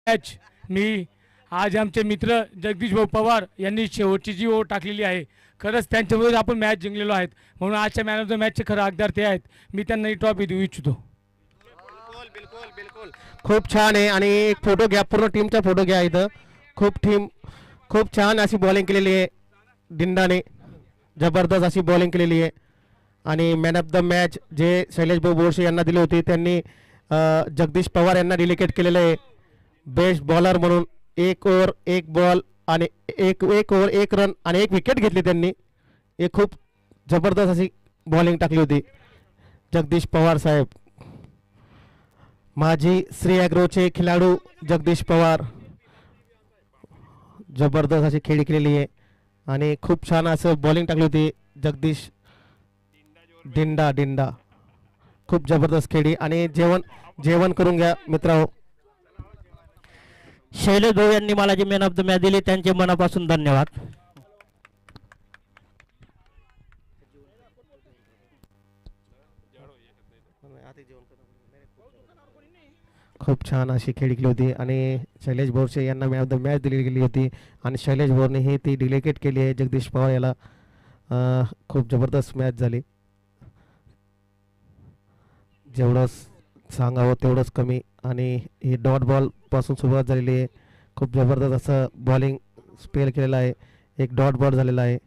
Match मी आज आमचे मित्र जगदीश भाऊ पवार यांनी शेवटची जी ओव्हर टाकलेली आहे, खरंच त्यांच्यामुळे आपण मॅच जिंकलेलो आहेत. म्हणून आजच्या मॅन ऑफ द मॅचचे खरं हकदार ते आहेत. मी त्यांना ही ट्रॉफी देऊ इच्छितो. बिलकुल बिलकुल बिलकुल खूप छान आहे. आणि एक फोटो घ्या, पूर्ण टीमचा फोटो घ्या. इथं खूप छान अशी बॉलिंग केलेली आहे दिंडाने, जबरदस्त अशी बॉलिंग केलेली आहे. आणि मॅन ऑफ द मॅच जे शैलेश भाऊ बोरसे यांना दिली होती, त्यांनी जगदीश पवार यांना डिलिकेट केलेलं आहे बेस्ट बॉलर म्हणून. 1 ओव्हर 1 बॉल आणि एक ओव्हर 1 रन आणि 1 विकेट घेतली त्यांनी. एक खूप जबरदस्त अशी बॉलिंग टाकली होती जगदीश पवार साहेब. माजी श्री ॲग्रोचे खिलाडू जगदीश पवार जबरदस्त अशी खेळी केलेली आहे आणि खूप छान असं बॉलिंग टाकली होती जगदीश. डिंडा खूप जबरदस्त खेळी. आणि जेवण करून घ्या मित्रांनो. शैलेश भाऊ यांनी मला जी मॅन ऑफ द मॅच दिली त्यांचे मनापासून धन्यवाद. खूप छान अशी खेळी केली होती आणि शैलेश बोरसे यांना मॅन ऑफ द मॅच दिली गेली होती आणि शैलेश बोरने ही ती डिलिकेट केली आहे जगदीश पवार याला. खूप जबरदस्त मॅच झाली. जेवढं सांगावं तेवढंच कमी. आणि ही डॉट बॉल पासून सुरुवात झालेली आहे. खूप जबरदस्त असं बॉलिंग स्पेल केलेला आहे. एक डॉट बॉल झालेला आहे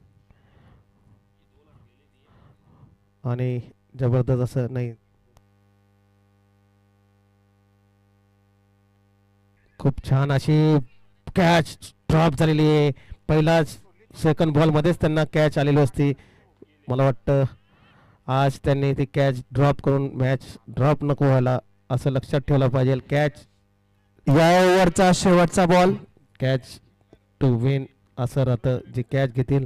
आणि जबरदस्त असं नाही, खूप छान अशी कॅच ड्रॉप झालेली आहे. पहिलाच सेकंड बॉलमध्येच त्यांना कॅच आलेली असती. मला वाटतं आज त्यांनी ती कॅच ड्रॉप करून मॅच ड्रॉप नको व्हायला असं लक्षात ठेवलं पाहिजे. कॅच या ओव्हरचा शेवटचा बॉल, कॅच टू विन असं राहतं. जे कॅच घेतील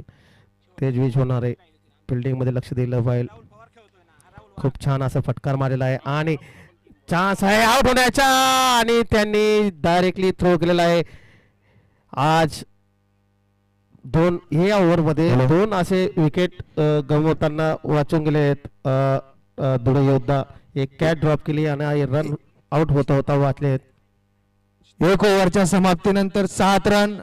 तेच विज होणार आहे. फिल्डिंगमध्ये लक्ष दिलं पाहिजे. खूप छान असा फटकार मारलेला आहे आणि चान्स आहे आउट होण्याचा आणि त्यांनी डायरेक्टली थ्रो केलेला आहे. आज या ओव्हरमध्ये 2 असे विकेट गमवताना वाचून गेले आहेत दुडे योद्धा. एक कॅच ड्रॉप केली आणि रन आउट होता वाचले आहेत. 1 ओव्हरच्या समाप्तीनंतर 7 रन.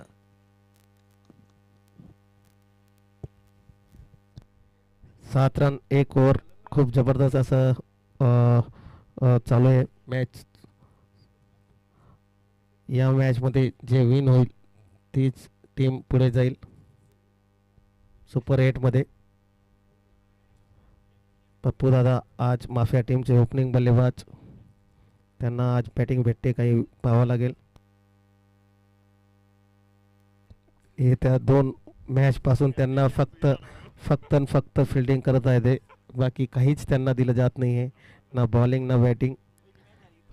7 run 1 over. खूप जबरदस्त असं चालू आहे मॅच. या मॅचमध्ये जे विन होईल तीच टीम पुढे जाईल सुपर 8 मध्ये. पप्पू दादा आज माफिया टीमचे ओपनिंग बल्लेबाज, त्यांना आज बॅटिंग भेटते काही पाहावं लागेल. हे त्या 2 मॅच पासून त्यांना फक्त फिल्डिंग करत आहे ते, बाकी काहीच त्यांना दिलं जात नाही आहे, ना बॉलिंग ना बॅटिंग.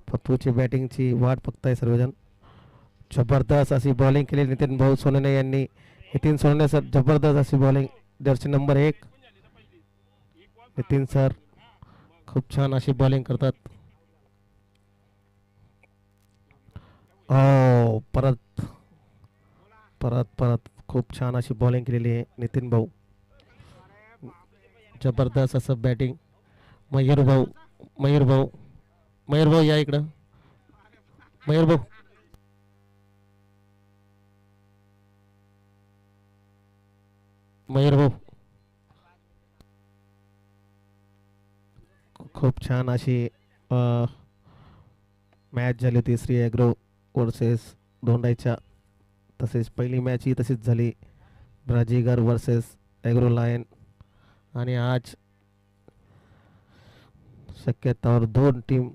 पप्पूची बॅटिंगची वाट बघताय सर्वजण. जबरदस्त अशी बॉलिंग केली नितीन भाऊ सोनेने यांनी. नितीन सोनेने सर जबरदस्त अशी bowling, Jersey number 1 Nitin sir खूप छान अशी बॉलिंग करतात. परत खूप छान अशी बॉलिंग केलेली आहे नितीन भाऊ. जबरदस्त असं बॅटिंग. मयूर भाऊ या इकडं. मयूर भाऊ खूप छान अशी मॅच झाली होती श्री ॲग्रो वर्सेस दोंडाईच्या. तसेच पहिली मॅच ही तशीच झाली ब्राजीगर वर्सेस ॲग्रो लायन. आणि आज शक्यतावर 2 टीम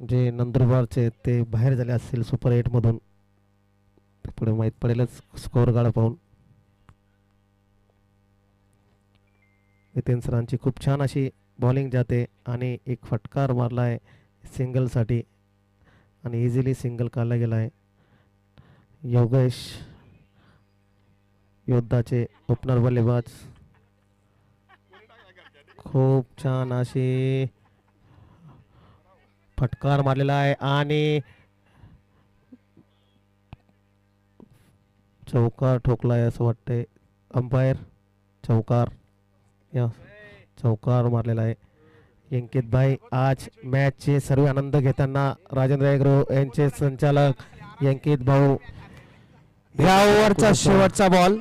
जे नंदुरबारचे ते बाहेर झाले असतील सुपर 8 मधून. पुढे माहीत पडेलच स्कोअर गाडा पाहून. नितीन सरांची खूप छान अशी बॉलिंग जाते आणि एक फटकार मारला आहे सिंगलसाठी आणि इझिली सिंगल काढला गेला आहे. योगेश योद्धाचे ओपनर बल्लेबाज खूप छान अशी फटकार मारलेला आहे आणि चौकार ठोकलाय असं वाटतंय. अंपायर चौकार मारलेला आहे. अंकित भाई आज मॅचचे सर्व आनंद घेताना राजेंद्र ॲग्रो यांचे संचालक अंकित भाऊ या ओव्हरचा शेवटचा बॉल.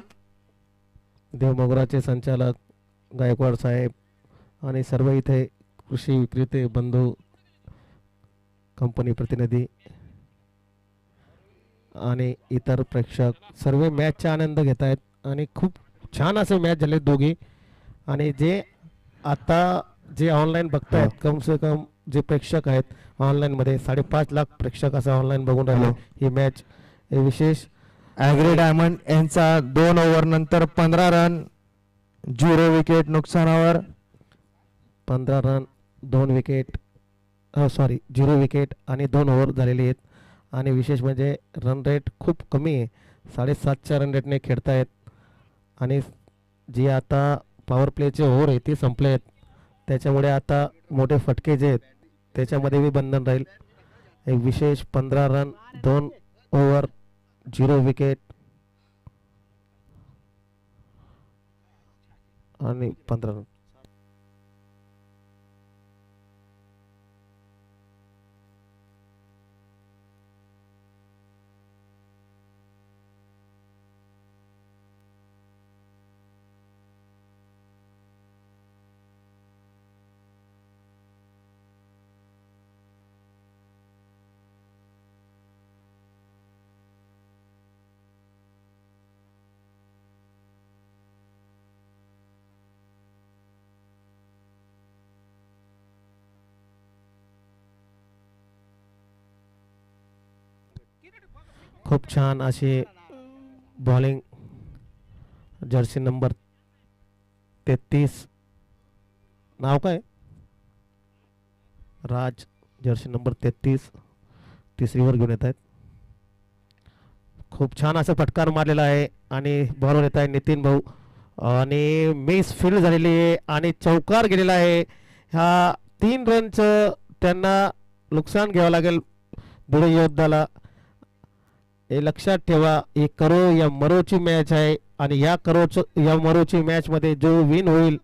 देवमोगराचे संचालक गायकवाड साहेब आणि सर्व इथे कृषी विक्रेते बंधू, कंपनी प्रतिनिधी आणि इतर प्रेक्षक सर्व मॅचचा आनंद घेत आहेत आणि खूप छान असे मॅच झाले दोघी. आणि जे आता जे ऑनलाईन बघतायत कम से कम जे प्रेक्षक आहेत ऑनलाईनमध्ये 5.5 लाख प्रेक्षक असं ऑनलाईन बघून राहिले ही मॅच. हे विशेष ॲग्री डायमंड यांचा 2 ओव्हर नंतर 15 रन 0 विकेट नुकसानावर. 15 रन 2 विकेट 0 विकेट आणि 2 ओव्हर झालेले आहेत. आणि विशेष म्हणजे रन रेट खूप कमी आहे, 7.5च्या रन रेटने खेळतायत. आणि जे आता पॉवर प्लेचे ओव्हर आहे ते संपले आहेत, त्याच्यामुळे आता मोठे फटके जे आहेत त्याच्यामध्ये बी बंधन राहील. एक विशेष 15 रन 2 ओव्हर 0 विकेट आणि 15 रन. खूप छान अशी बॉलिंग जर्सी नंबर 33 नाव काय राज, जर्सी नंबर 33 तिसरीवर घेऊन येत आहेत. खूप छान असा फटकार मारलेला आहे आणि बॉलवर येत आहे नितीन भाऊ आणि मिस फील्ड झालेली आहे आणि चौकार गेलेला आहे. ह्या 3 रनचं त्यांना नुकसान घ्यावं लागेल बुडे योद्धाला. हे लक्षात ठेवा, ही करो या मरोची मॅच आहे आणि या मरोची मॅच मध्ये जो विन होईल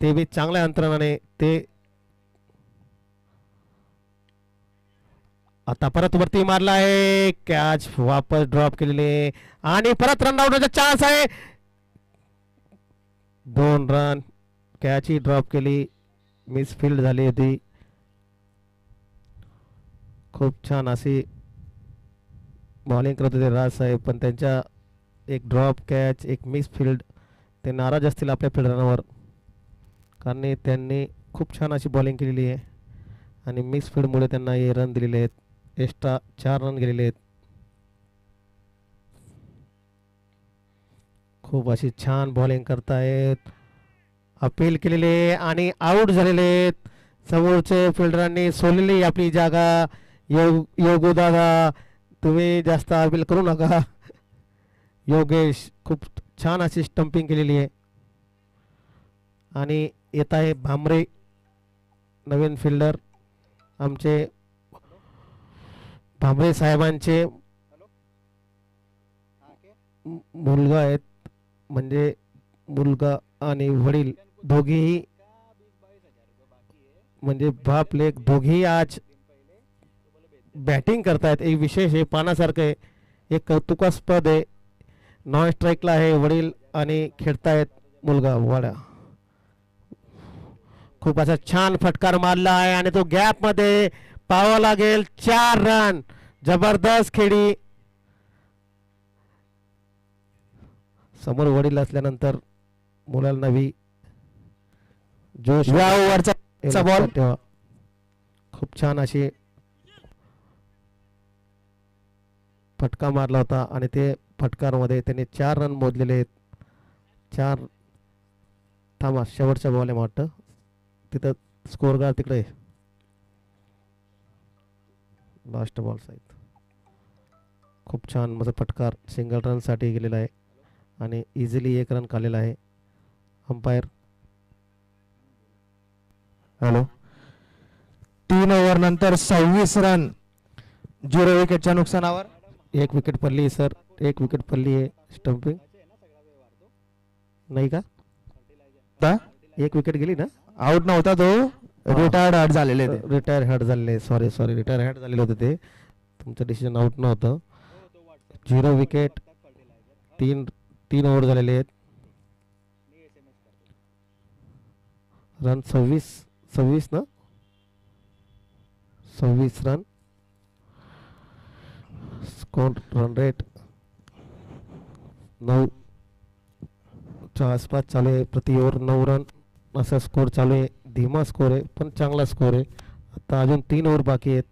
ते बी चांगल्या अंतराने ते. आता परत वरती मारला आहे, कॅच वापस ड्रॉप केलेले आणि परत रन आउटचा चान्स आहे. 2 रन, कॅच ही ड्रॉप केली, मिस फील्ड झाली होती. खूप छान अशी बॉलिंग करत होते राज साहेब, पण त्यांच्या एक ड्रॉप कॅच एक मिस फील्ड ते नाराज असतील आपल्या फिल्डरांवर, कारण त्यांनी खूप छान अशी बॉलिंग केलेली आहे आणि मिस फील्डमुळे त्यांना हे रन दिलेले आहेत. एक्स्ट्रा 4 रन गेलेले आहेत. खूप अशी छान बॉलिंग करतायत, अपील केलेले आणि आऊट झालेले आहेत. समोरचे फिल्डरांनी सोडलेली आपली जागा. योगू दादा तुम्ही जास्त अपील करू नका. योगेश खूप छान अशी स्टंपिंग केलेली आहे आणि येत आहे भामरे नवीन फिल्डर आमचे भामरे साहेबांचे मुलगा आहेत, म्हणजे मुलगा आणि वडील दोघेही म्हणजे बाप लेक दोघेही आज बॅटिंग करतायत. एक विशेष आहे, पाहण्यासारखं आहे, एक कौतुकास्पद आहे. नॉन स्ट्राईकला आहे वडील आणि खेळतायत मुलगा वाडा. खूप असा छान फटकार मारला आहे आणि तो गॅप मध्ये पाहावा लागेल. 4 रन, जबरदस्त खेळी. समोर वडील असल्यानंतर मुलांना बी जोश. या ओव्हरचा बॉल. ठेवा. खूप छान अशी फटका मारला होता आणि ते फटकारमध्ये त्याने 4 रन मोजलेले आहेत. 4 थांबा, शेवटचा बॉल आहे वाटतं तिथं, स्कोर गार्ड तिकडे लास्ट बॉल साईड. खूप छान माझा फटकार सिंगल रनसाठी गेलेला आहे आणि इझिली 1 रन काढलेला आहे. Umpire hello. 3 ओव्हर नंतर 26 रन 0 विकेटच्या नुकसानावर. 1 विकेट पडली सर, 1 विकेट पडली आहे. स्टंपिंग नाही का, 1 विकेट गेली ना. आउट नव्हता तो, रिटायर्ड हर्ट झालेले ते. रिटायर हर्ट झालेले, सॉरी रिटायर हर्ट झालेले होते ते. तुमचं डिसिजन आउट नव्हतं. 0 विकेट. 3 ओव्हर झालेले आहेत. रन 26 ना 26 रन. स्कोर रन रेट 9 च्या आसपास चालू आहे. प्रति ओव्हर 9 रन असा स्कोर चालू आहे. धीमा स्कोर आहे पण चांगला स्कोर आहे. आता अजून 3 ओव्हर बाकी आहेत.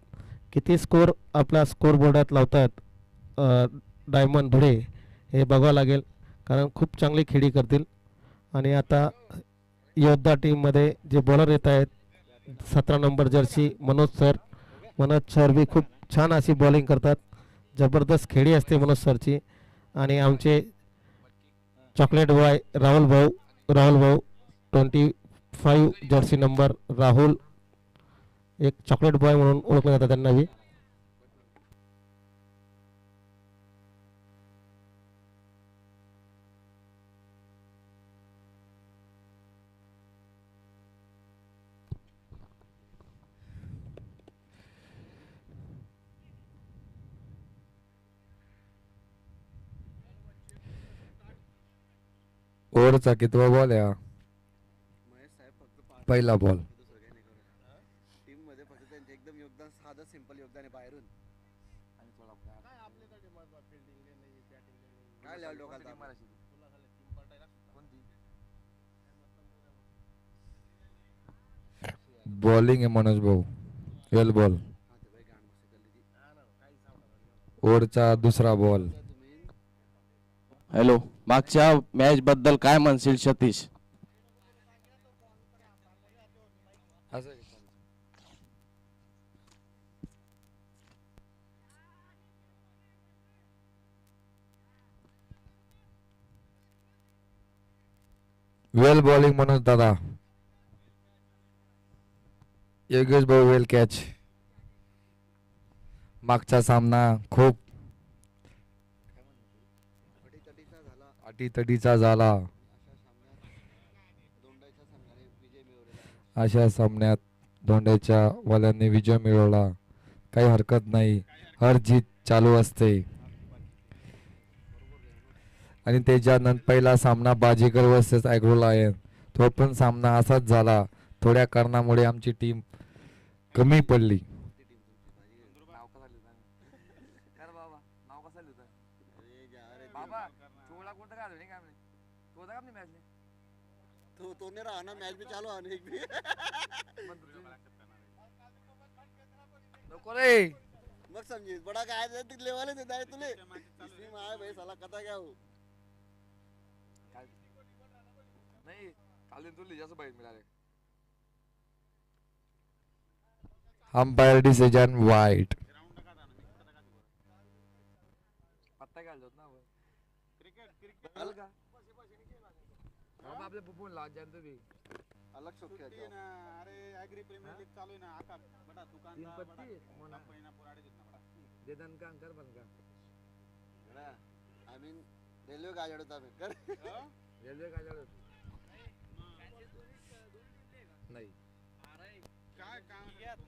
किती स्कोर आपल्या स्कोर बोर्डात लावतात डायमंड धुळे हे बघावं लागेल, कारण खूप चांगली खेळी करतील. आणि आता योद्धा टीममध्ये जे बॉलर येत आहेत 17 नंबर जर्सी मनोज सर बी खूप छान अशी बॉलिंग करतात. जबरदस्त खेळी असते मनोज सरची. आणि आमचे चॉकलेट बॉय राहुल भाऊ 25 जर्सी नंबर राहुल, एक चॉकलेट बॉय म्हणून ओळखलं जातं त्यांना बी. ओव्हरचा कितवा बॉल आहे हा? पहिला बॉल. टीम मध्ये फक्त त्यांचे एकदम योगदान साधं सिंपल योगदान आहे बाहेरून. काय लेवल डोकाला बॉलिंग आहे मनोज भाऊ. वेल बॉल. ओव्हरचा दुसरा बॉल. हॅलो, मागच्या मॅच बद्दल काय म्हणशील सतीश? वेल बॉलिंग मनोज दादा. योगेश भाऊ वेल कॅच. मागचा सामना खूप अटीतटीचा झाला. अशा सामन्यात धोंड्याच्या वाल्यांनी विजय मिळवला. काही हरकत नाही, हर जीत चालू असते. आणि त्याच्यानंतर पहिला सामना बाजीगर वर्सेस ॲग्रो लायन, तो पण सामना असाच झाला. थोड्या कारणामुळे आमची टीम कमी पडली. तो नहीं रहा ना मैच भी चालू आने एक भी नको रे. मग समझिए बड़ा काय दिले वाले देता है तुले इसमें में आए भाई साला कथा क्या हो नाही काल तुले जास्त बाहेर मिळाले. अंपायर डिसिजन वाईट. पत्ता घालतो ना क्रिकेट आपले पुपून लाज जानतो भी अलग शौक क्या ना अरे एग्री प्रीमियर लीग चालू है ना आका बड़ा दुकानदार बड़ा कंपनी पुराड़े जितना बड़ा दे दन का अंकर बन का आई मीन रेलवे का जड़ता है कर रेल्वे का जड़ नाही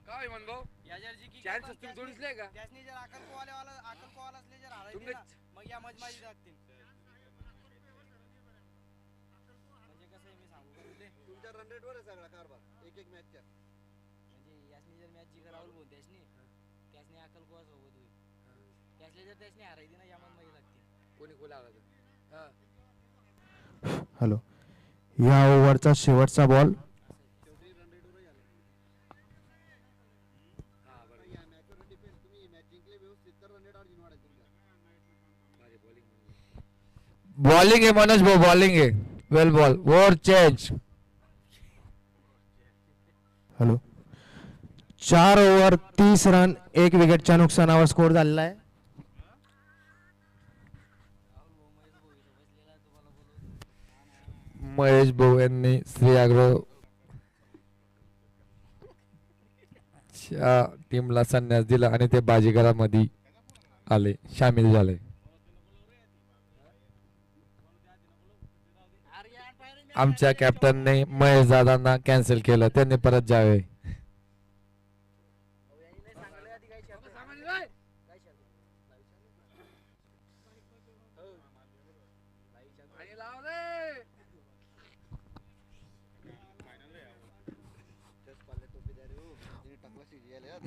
काय म्हणतो याजरजी की चान्स तू थोडीच ले का त्यासनी जर अकल को वाला असले जर हारायचे ना मग या मजमाजी लागतील. म्हणजे कसं आहे मी सांगू का तुले, तुमच्या रन रेट वर आहे सगळा कारभार एक एक मॅचच्या. म्हणजे यासनी जर मॅच जिंका राहुल बोल त्यासनी अकल को सोबत होईल. त्यासनी हारायची ना या मजमाजी लागतील. कोणी कोला आला हॅलो, या ओव्हरचा शेवटचा बॉल. शेवटी रन रेट वर आले. हा बरोबर. या मॅच वर डिपेंड तुम्ही मॅच जिंकले व्यवस्थित तर रन रेट वर जिंकणार आहे तुमच्या. बॉलिंग आहे मनोज भाऊ. बॉलिंग आहे. Well ball. Over change. Hello, 4 over 30 run 1 विकेटच्या नुकसानावर स्कोर झालेला आहे. महेश भाऊ यांनी श्री ॲग्रो टीमला संन्यास दिला आणि ते बाजीगरामध्ये आले, सामील झाले. आमच्या कॅप्टनने महेश दादांना कॅन्सल केलं, त्यांनी परत जावे.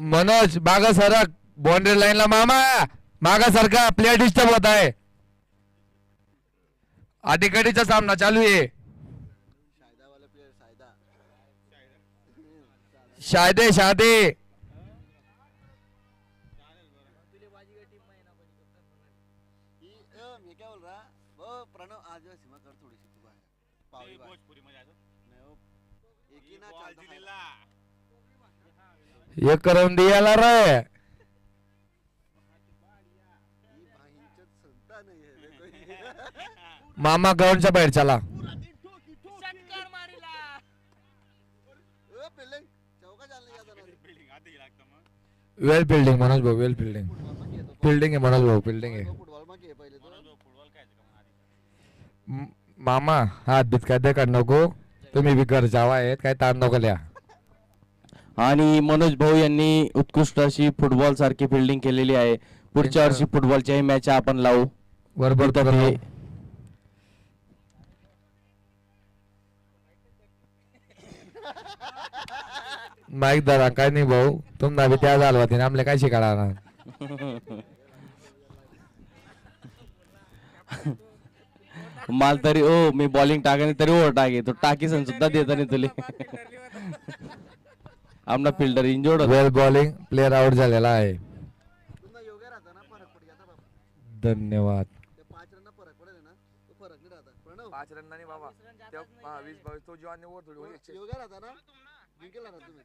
मनोज मागा सरक बाउंड्री लाईनला मामा मागा सारखा प्लेयर डिस्टर्ब होत आहे. अटीकडीचा सामना चालू आहे. शायदा वाले प्लेयर शायदा शादे शादे मैं क्या बोल रहा वो प्रणव आज सीमा कर थोड़ी सी तू बाहर पावली भोजपुरी में जादो नहीं वो एक ही ना चलता एक करून दियाला रे. ये भाईंचत सुनता नहीं है देखो ये मामा ग्राउंडच्या बाहेर चला. षटकार मारिला. बिल्डिंग चौका डालने जाता ना बिल्डिंग आते ही लागतं मग वेल फिल्डिंग मनोज भाऊ वेल फिल्डिंग फिल्डिंग आहे मनोज भाऊ फिल्डिंग आहे. फुटबॉल में के पहिले तो फुटबॉल काय मामा हात बीत काय दे नको तुम्ही बी घर जावा आहेत काय ताण नको लिहा. आणि मनोज भाऊ यांनी उत्कृष्ट अशी फुटबॉल सारखी फिल्डिंग केलेली आहे. पुढच्या वर्षी फुटबॉलच्याही मॅच आपण लावू. बरोबर तर हे माईक धरा काय नाही भाऊ तुम्हाला बी त्या झालं होते आमले काय शिकायला ना. माल तरी ओ मी बॉलिंग टाकाने तरी ओव्हर टाके तो टाकीसन सुद्धा देता नाही तुले. आमना फिल्डर इंजोर्ड वेल बॉलिंग प्लेयर आउट झालेला आहे. तुमना योग्य राहता ना फरक पड जाता बाबा धन्यवाद. ते 5 रन ना फरक पडेल ना तो फरक नाही राहता प्रणव 5 रन नाही बाबा 20-22 तो जॉन वर थोडी योग्य राहता ना जिंकेल राहता तुम्ही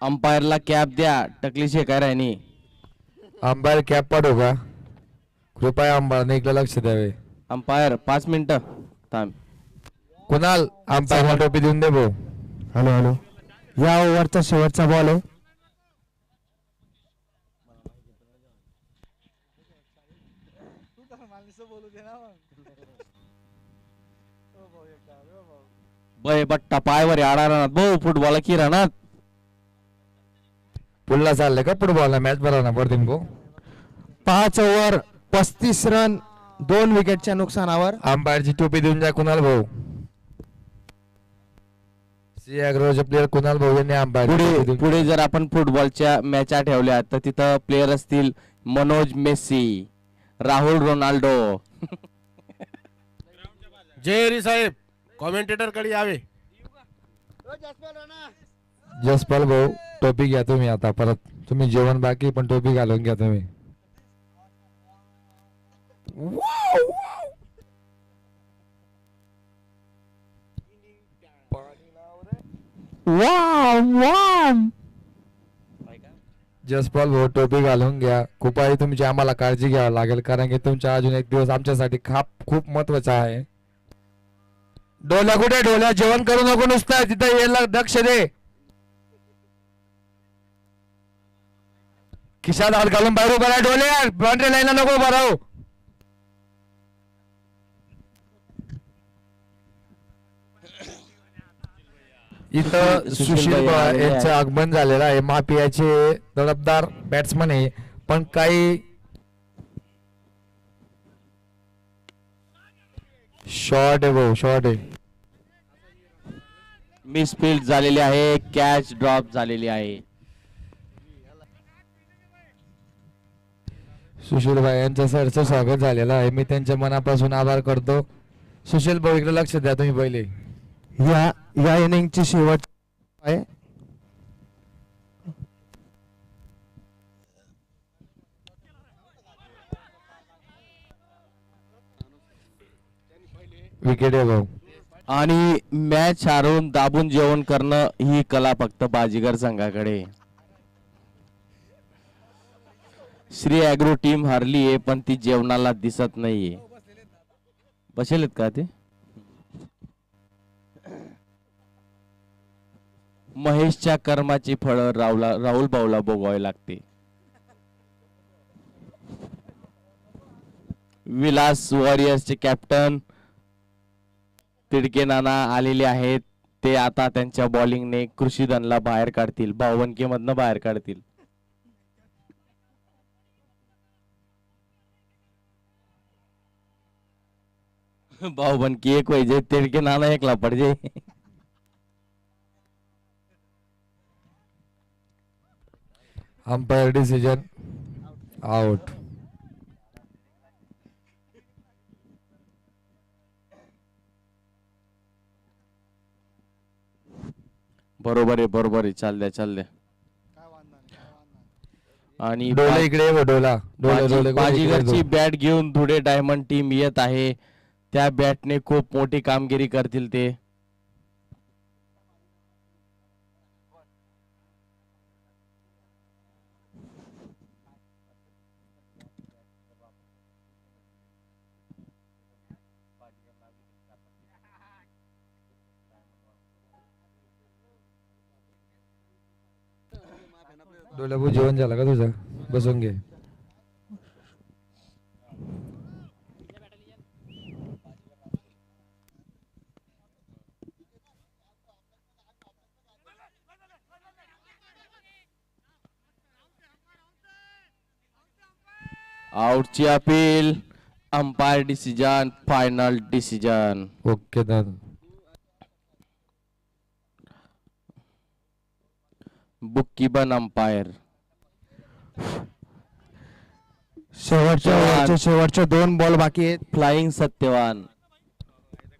अंपायरला कॅप द्या टकली शेकाय राहिनी. अंपायर कॅप पाठवू का कृपया अंपायरने इकडे लक्ष द्यावे. अंपायर 5 मिनिटं थांब. कुणाल अंपायरला टोपी देऊन दे भाऊ. हॅलो हॅलो या ओव्हरचा शेवटचा बॉल आहे. बय बट्टा पायवर आडा राहणार भाऊ फुटबॉल की राहणार. पुल्ला चालले का फुटबॉलला मॅच भरवणार पडते को 5 ओव्हर 35 रन 2 विकेटच्या नुकसानावर. अंपायरची टोपी देऊन जा कुणाल भाऊ. सी अॅग्रोचे प्लेयर कुणाल भाऊ यांनी अंपायर पुढे जर आपण फुटबॉलच्या मॅचा ठेवल्या तर तिथं प्लेयर असतील मनोज मेस्सी राहुल रोनाल्डो. जय हरी साहेब कॉमेंटेटर कडे यावे. जसपाल राणा जसपाल भाऊ टोपी घ्या तुम्ही आता परत तुम्ही जेवण बाकी पण टोपी घालून घ्या तुम्ही. जसपाल भाऊ टोपी घालून घ्या. खूपही तुमची आम्हाला काळजी घ्यावी लागेल कारण की तुमचा अजून एक दिवस आमच्यासाठी खूप महत्वाचा आहे. डोल्या कुठे डोल्या जेवण करू नको नुसतं तिथं यायला लक्ष दे. खिशात हात घालून बाहेर उभा राहा. डोल्या बाउंड्री लाईनला नको उभा राहू. इथं सुशील भैया यांचं आगमन झालेलं आहे. माफियाचे दडपदार बॅट्समन आहे पण काही शॉर्ट आहे भाऊ शॉर्ट आहे. मिसफील्ड झालेली आहे कॅच ड्रॉप झालेली आहे. सुशील भाई यांचं सरचं स्वागत झालेलं आहे. मी त्यांच्या मनापासून आभार करतो. सुशील भाऊ इकडे लक्ष द्या तुम्ही पहिले. या इनिंगची शेवट आहे. विकेट आहे भाऊ. आणि मॅच हारून दाबून जेवण करणं ही कला फक्त बाजीगर संघाकडे. श्री ॲग्रो टीम हारली आहे पण ती जेवणाला दिसत नाहीये. बसेलेत का ते महेशच्या कर्माची फळं राहुल भाऊला भोगावी लागते. विलास वॉरियर्सचे कॅप्टन तिडके नाना आलेले आहेत. ते आता त्यांच्या बॉलिंगने कृषीधनला बाहेर काढतील भावबंदकीमधनं बाहेर काढतील. भाऊ बन की एक वही जे तेरे के नाना एकला पड़ जाए. Umpire decision out. बरोबर आहे चाल द्या. आणि डोला इकडे ये वो, डोला डोले डोले बाजीगरची बॅट घेऊन धुळे डायमंड टीम येत आहे. त्या बॅटने खूप मोठी कामगिरी करतील ते. डोल्या भाऊ जेवण झालं का तुझं? बसून घे. आउटची appeal. Umpire decision, final decision. Okay दादा. बुक्की बन अंपायर. शेवटच्या 2 बॉल बाकी आहेत. फ्लाइंग सत्यवान.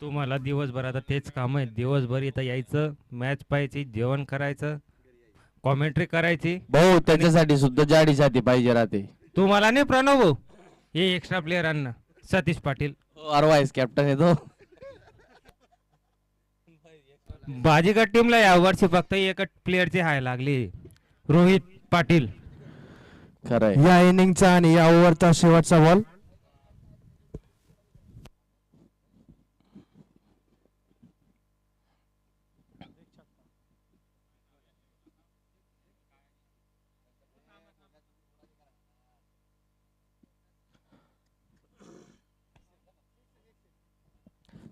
तुम्हाला दिवसभर आता तेच काम आहे. दिवसभर इथं यायचं, मॅच पाहायची, जेवण करायचं, कॉमेंट्री करायची. भाऊ त्याच्यासाठी सुद्धा जाडीसाठी पाहिजे राहते. तुम्हाला नाही प्रणव भाऊ, हे एक्स्ट्रा प्लेयरांना सतीश पाटील वाईस कॅप्टन आहे तो. बाजीगर टीमला यावर्षी फक्त एकच प्लेअरची हाय लागली, रोहित पाटील. खरंय. या इनिंगचा आणि या ओव्हरचा शेवटचा बॉल.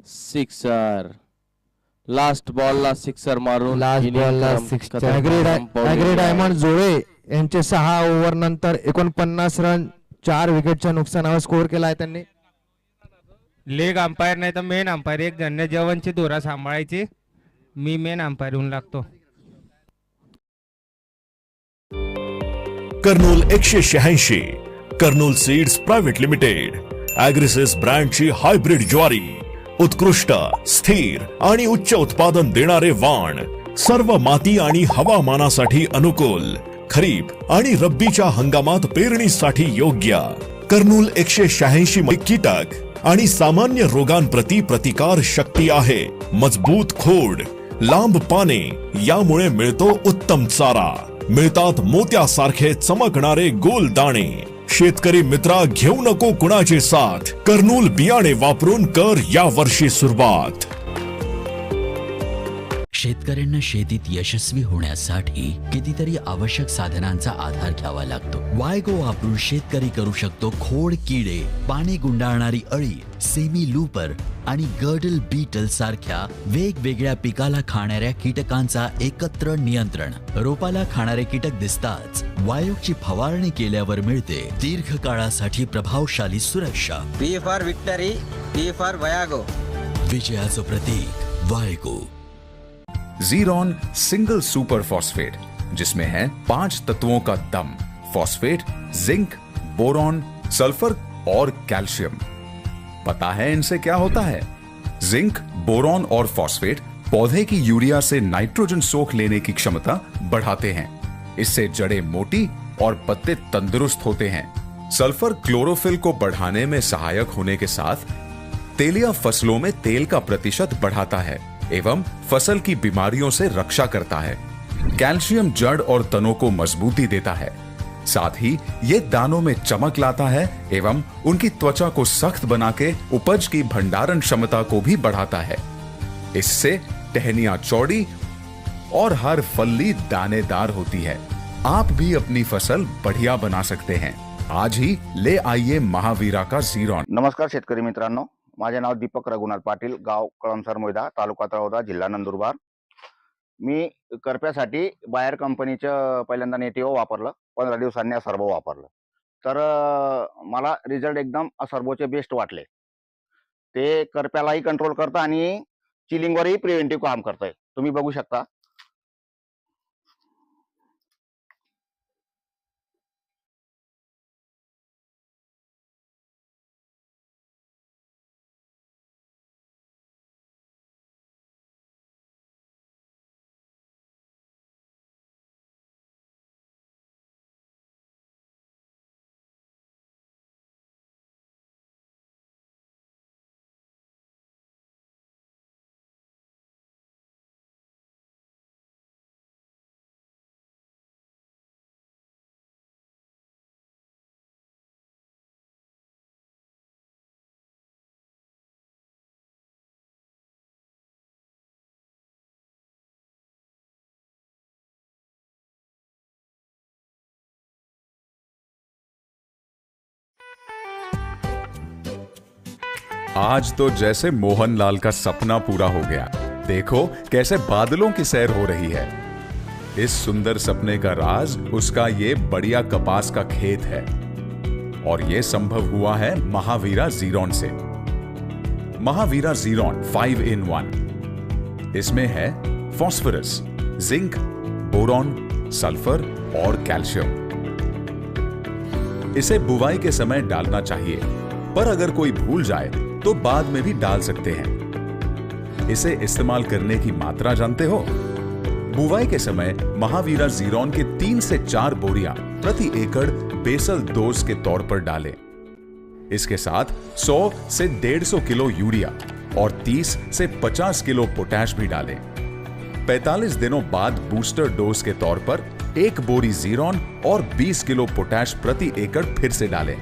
सिक्सर. लास्ट बॉलला सिक्सर मारून लास्ट inning बॉलला क्रम- सिक्सर. खतम संपवली ॲग्री आहे. डायमंड जोळे यांचे 6 ओव्हर नंतर 49 रन 4 विकेटच्या नुकसानावर स्कोअर केला आहे त्यांनी. लेग अंपायर नाही तर मेन अंपायर, एक जण जेवणची धोरा सांभाळायची. मी मेन अंपायर होऊन लागतो. Kurnool 186. Kurnool seeds private limited. ॲग्रिसिस ब्रँडची हायब्रिड ज्वारी. उत्कृष्ट, स्थिर आणि उच्च उत्पादन देणारे वाण. सर्व माती आणि हवामानासाठी अनुकूल. खरीप आणि रब्बीच्या हंगामात पेरणीसाठी योग्य. कर्नूल 186 मध्ये कीटक आणि सामान्य रोगांप्रती प्रतिकार शक्ती आहे. मजबूत खोड, लांब पाने, यामुळे मिळतो उत्तम चारा. मिळतात मोत्यासारखे चमकणारे गोल दाणे. शेतकरी मित्रा, घेऊ नको कुणाची साथ. कर्नूल बियाणे वापरून कर या वर्षी सुरुवात. शेतकऱ्यांना शेतीत यशस्वी होण्यासाठी कितीतरी आवश्यक साधनांचा आधार घ्यावा लागतो. वायगो वापरून शेतकरी करू शकतो खोड किडे, पाने गुंडाळणारी अळी, सेमी लूपर आणि गर्डल बीटल सारख्या वेगवेगळ्या पिकाला खाणाऱ्या कीटकांचा एकत्र नियंत्रण. रोपाला खाणारे कीटक दिसताच वायोची फवारणी केल्यावर मिळते दीर्घकाळासाठी प्रभावशाली सुरक्षा. P for victory, P for Vayago. विजयाचं प्रतीक वायगो. जीरॉन सिंगल सुपर फॉस्फेट, जिसमें है 5 तत्वों का दम. फॉस्फेट, जिंक, बोरॉन, सल्फर और कैल्शियम. पता है इनसे क्या होता है? जिंक, बोरॉन और फॉस्फेट पौधे की यूरिया से नाइट्रोजन सोख लेने की क्षमता बढ़ाते हैं. इससे जड़ें मोटी और पत्ते तंदुरुस्त होते हैं. सल्फर क्लोरोफिल को बढ़ाने में सहायक होने के साथ तेलिया फसलों में तेल का प्रतिशत बढ़ाता है एवं फसल की बीमारियों से रक्षा करता है. कैल्शियम जड़ और तनों को मजबूती देता है. साथ ही ये दानों में चमक लाता है एवं उनकी त्वचा को सख्त बना के उपज की भंडारण क्षमता को भी बढ़ाता है. इससे टहनियां चौड़ी और हर फल्ली दानेदार होती है. आप भी अपनी फसल बढ़िया बना सकते हैं. आज ही ले आइए महावीरा का जीरॉन. नमस्कार शेतकरी मित्रांनो, माझे नाव दीपक रघुनाथ पाटील, गाव कळमसर मोयदा, तालुका तळोदा, जिल्हा नंदुरबार. मी करप्यासाठी बायर कंपनीचं पहिल्यांदा नेटिव्ह वापरलं. 15 दिवसांनी सर्वो वापरलं तर मला रिझल्ट एकदम सर्वोचे बेस्ट वाटले. ते करप्यालाही कंट्रोल करतं आणि चिलिंगवरही प्रिव्हेंटिव्ह काम करतंय. तुम्ही बघू शकता. आज तो जैसे मोहनलाल का सपना पूरा हो गया. देखो कैसे बादलों की सैर हो रही है. इस सुंदर सपने का राज उसका ये बढ़िया कपास का खेत है और ये संभव हुआ है महावीरा ज़ीरॉन से. महावीरा ज़ीरॉन 5 in 1. इसमें है फास्फोरस, जिंक, बोरॉन, सल्फर और कैल्शियम. इसे बुवाई के समय डालना चाहिए, पर अगर कोई भूल जाए तो बाद में भी डाल सकते हैं. इसे इस्तेमाल करने की मात्रा जानते हो? बुवाई के समय महावीरा ज़ीरॉन के 3 से 4 बोरियां प्रति एकड़ बेसल डोज के तौर पर डालें. इसके साथ 100 से 150 किलो यूरिया और 30 से 50 किलो पोटैश भी डालें. 45 दिनों बाद बूस्टर डोज के तौर पर 1 बोरी ज़ीरॉन और 20 किलो पोटैश प्रति एकड़ फिर से डालें.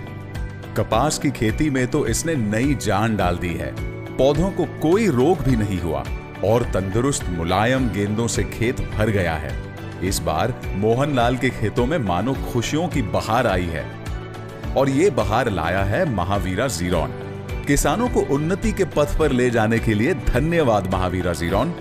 कपास की खेती में तो इसने नई जान डाल दी है. पौधों को कोई रोग भी नहीं हुआ और तंदुरुस्त मुलायम गेंदों से खेत भर गया है. इस बार मोहनलाल के खेतों में मानो खुशियों की बहार आई है और ये बहार लाया है महावीरा ज़ीरॉन. किसानों को उन्नति के पथ पर ले जाने के लिए धन्यवाद Mahavira ज़ीरॉन.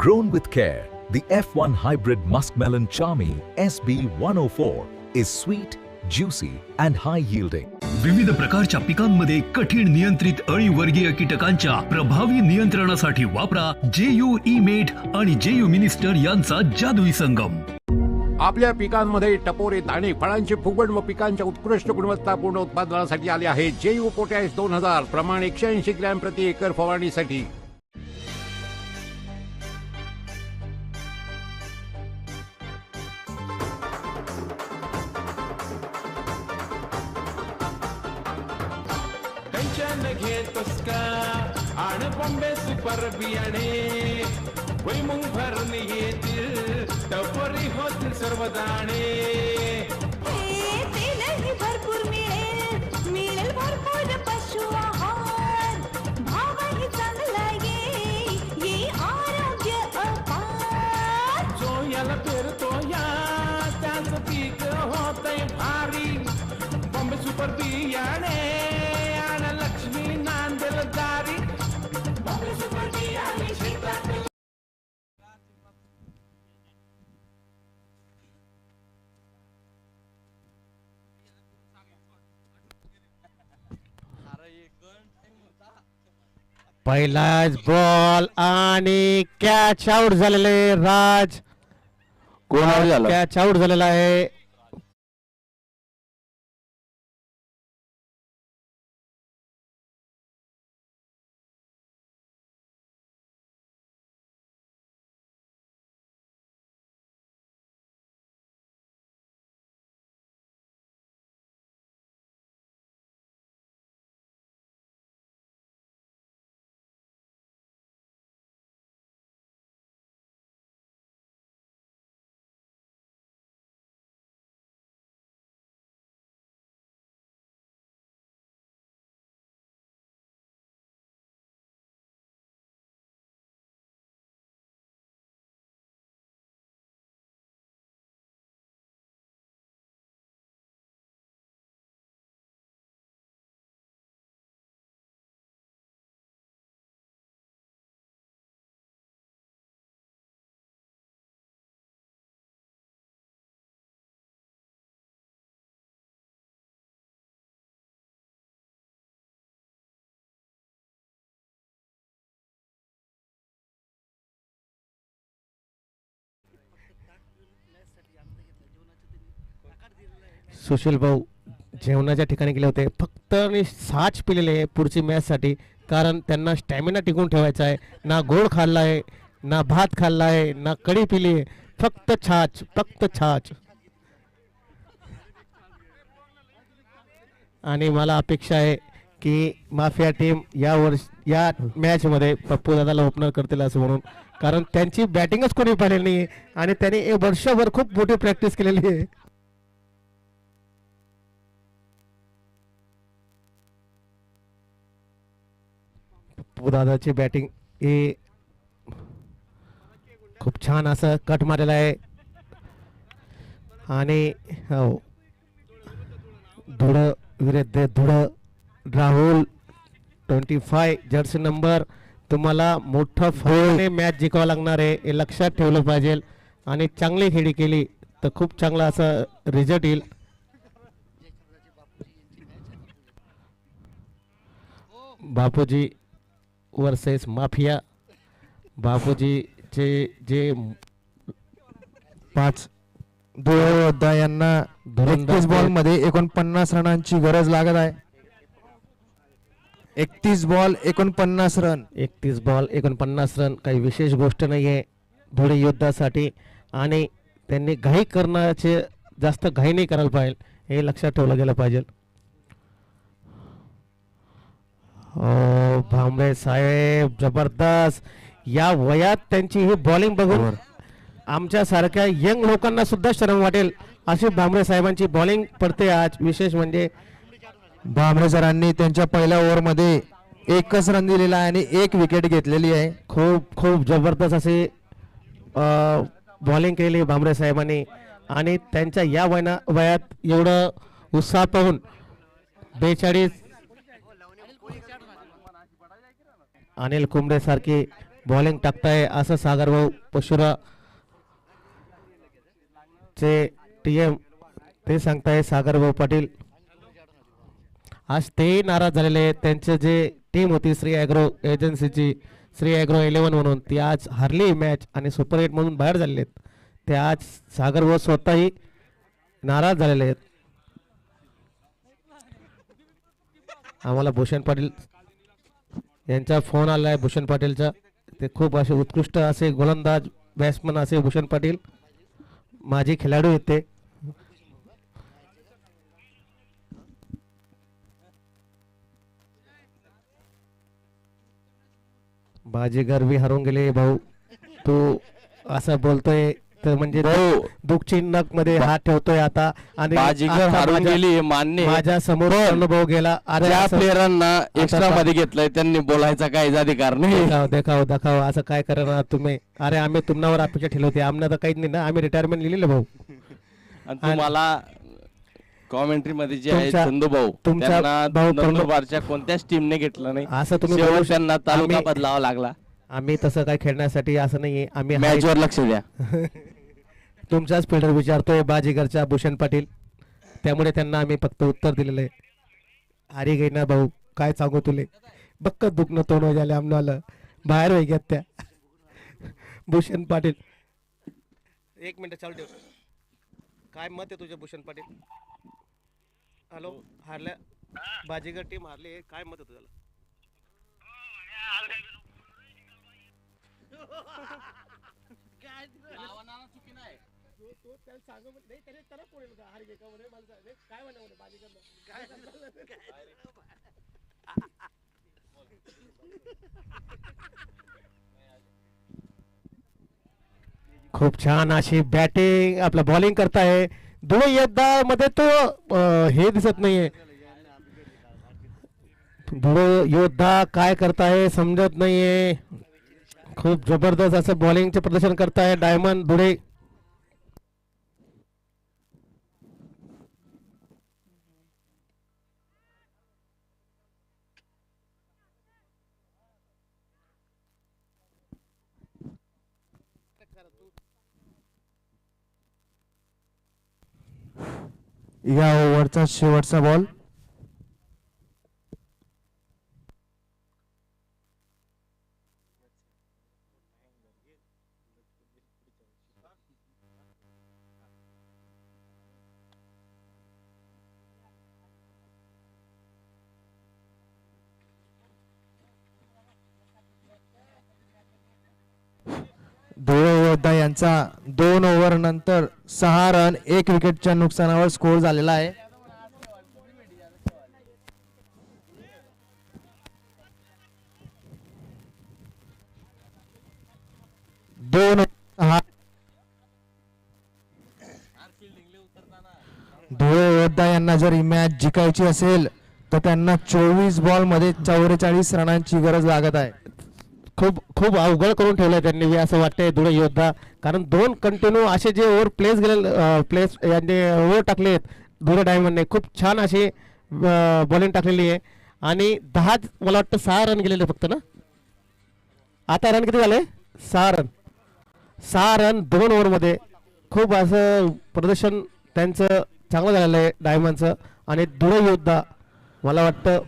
Grown with care, the F1 hybrid muskmelon Charmy SB104 is sweet, juicy and high yielding. विविध प्रकारच्या पिकांमध्ये कठीण नियंत्रित अळीवर्गीय कीटकांच्या प्रभावी नियंत्रणासाठी वापरा JU E-Mate आणि JU मिनिस्टर यांचा जादुई संगम. आपल्या पिकांमध्ये टपोरे, दाणे, फळांचे फुगवण व पिकांच्या उत्कृष्ट गुणवत्तापूर्ण उत्पादनासाठी आले आहे JU पोटॅश 2000 प्रमाण 180 ग्रॅम प्रति एकर फवारणीसाठी. घेतोस का आण बॉम्बे सुपर बियाणे भुईमुंग भरून येतील टपोरी होतील सर्व दाणे. तेलही भरपूर मिळेल भरपूर पशु आहार भावही चांगला ये आरोग्य अपार. जो याला पेरतो या त्याच पीक होतंय सुपर बियाणे आणि लक्ष्मी नांदेल दारी बॉम्बे सुपर बियाणे क्षेत्रात पहिलाच बॉल आणि कॅच आउट झालेले राज. कोण out झालं? कॅच आउट झालेला आहे. सुशील भाऊ जेवणाच्या ठिकाणी गेले होते, फक्त आणि साच पिलेले आहे पुढची मॅचसाठी, कारण त्यांना स्टॅमिना टिकून ठेवायचा आहे. ना गोड खाल्ला आहे, ना भात खाल्ला आहे, ना कढी पिली आहे, फक्त छाछ, फक्त छाछ. आणि मला अपेक्षा आहे की माफिया टीम या मॅचमध्ये पप्पू दादाला ओपनर करतील असं म्हणून, कारण त्यांची बॅटिंगच कोणी पाहिलेली नाही आणि त्यांनी वर्षभर खूप मोठी प्रॅक्टिस केलेली आहे. पप्पू दादाची बॅटिंग हे खूप छान असं कट मारलेला आहे. आणि हो धुळ विरुद्ध धुळ, राहुल 25 जर्सी नंबर. तुम्हाला मोठं फळने मॅच जिंकावं लागणार आहे हे लक्षात ठेवलं पाहिजे. आणि चांगली खेळी केली तर खूप चांगला असा रिझल्ट येईल. Bapuji versus mafia. बापूजीचे जे 5 धुळे यांना 31 बॉल मध्ये 49 रनांची गरज लागत आहे. 31 बॉल 49 रन. 31 बॉल 49 रन काही विशेष गोष्ट नाही आहे धुळे योद्धासाठी. आणि त्यांनी घाई करण्याचे जास्त घाई नाही करायला पाहिजे हे लक्षात ठेवलं गेलं पाहिजे. भांबळे साहेब जबरदस्त. या वयात त्यांची ही बॉलिंग बघून आमच्या सारख्या यंग लोकांना सुद्धा शरम वाटेल अशी भांबळे साहेबांची बॉलिंग पडते आज. विशेष म्हणजे भांबळे सरांनी त्यांच्या पहिल्या ओव्हरमध्ये 1च रन दिलेला आहे आणि 1 विकेट घेतलेली आहे. खूप खूप जबरदस्त असे बॉलिंग केली भांबळे साहेबांनी. आणि त्यांच्या या वयात एवढं उत्साह पाहून 42 अनिल कुंबळे सारखी बॉलिंग टाकताय असं सागरभाऊ पशुरा चे TM ते सांगताय. सागरभाऊ पाटील आज तेही नाराज झालेले. त्यांचे जे टीम होती श्री ॲग्रो एजन्सीची, श्री ॲग्रो 11 म्हणून, ती आज हारली मॅच आणि सुपर 8 म्हणून बाहेर झालेले आहेत. ते आज सागरभाऊ स्वतःही नाराज झालेले आहेत. आम्हाला भूषण पाटील यांचा फोन आला आहे. भूषण पाटीलचा ते खूप असे उत्कृष्ट असे गोलंदाज बॅट्समन असे भूषण पाटील माझे खेळाडू होते. बाजीगर बी हरून गेले. भाऊ तू असं बोलतोय तर म्हणजे दुःखची नक मध्ये हात ठेवतोय आता. आणि बाजीगर हारून गेली मान्य. माझ्या समोर अनुभव गेला. ज्या प्लेयरांना एक्स्ट्रा मध्ये घेतलंय त्यांनी बोलायचा काहीच अधिकार नाही. देखाव असं काय करणार तुम्ही. अरे आम्ही तुम्हावर अपेक्षा ठेवली होती. आम्हाला तर काहीच नाही ना. आम्ही रिटायरमेंट लिहिलेलं भाऊ. तुम्हाला कॉमेंट्री मध्ये जे आहेत तुमच्या- चंदू भाऊ तुमच्या त्यांना भाऊ प्रणव- नंदुरबारच्या कोणत्याच टीमने घेतलं नाही. असं तुम्ही शेवट बोलू त्यांना तालुका आम्ही- बदलावा लागला. आम्ही तसं काय खेळण्यासाठी असं नाहीये. आम्ही Match वर लक्ष द्या. तुमचाच फिल्डर विचारतोय बाजीगरच्या भूषण पाटील, त्यामुळे त्यांना आम्ही फक्त उत्तर दिलेलं आहे. अरे गई ना भाऊ काय सांगू तुले, बक्क दुखणं तोंड झाले आम्हाला बाहेर वय घेत त्या. भूषण पाटील एक मिनिट चालू ठेव. काय मत आहे तुझं भूषण पाटील? हॅलो, हारल्या बाजीगर टीम हारली, काय मत आहे तुझ्याला? खूप छान अशी बॅटिंग आपलं बॉलिंग करताय दोन योद्धा मध्ये तो हे दिसत नाहीये. धुळे योद्धा काय करताय समजत नाहीये. खूप जबरदस्त असं बॉलिंगचे प्रदर्शन करताय डायमंड धुळे. या ओव्हरचा शेवटचा बॉल. धुळे योद्धा यांचा 2 ओव्हर नंतर 6 रन 1 विकेटच्या नुकसानावर स्कोर झालेला आहे. धुळे योद्धा यांना जर ही मॅच जिंकायची असेल तर त्यांना 24 बॉल मध्ये 44 रनांची गरज लागत आहे. खूप अवघड करून ठेवलंय त्यांनी मी असं वाटतंय धुळे योद्धा, कारण 2 कंटिन्यू असे जे ओव्हर प्लेस यांनी ओव्हर टाकलेत धुळे डायमंडने. खूप छान अशी बॉलिंग टाकलेली आहे आणि 10 मला वाटतं 6 रन गेलेले फक्त ना. आता रन किती झाले? 6 रन. 6 रन 2 ओव्हरमध्ये. खूप असं प्रदर्शन त्यांचं चांगलं झालेलं आहे डायमंडचं. आणि धुळे योद्धा मला वाटतं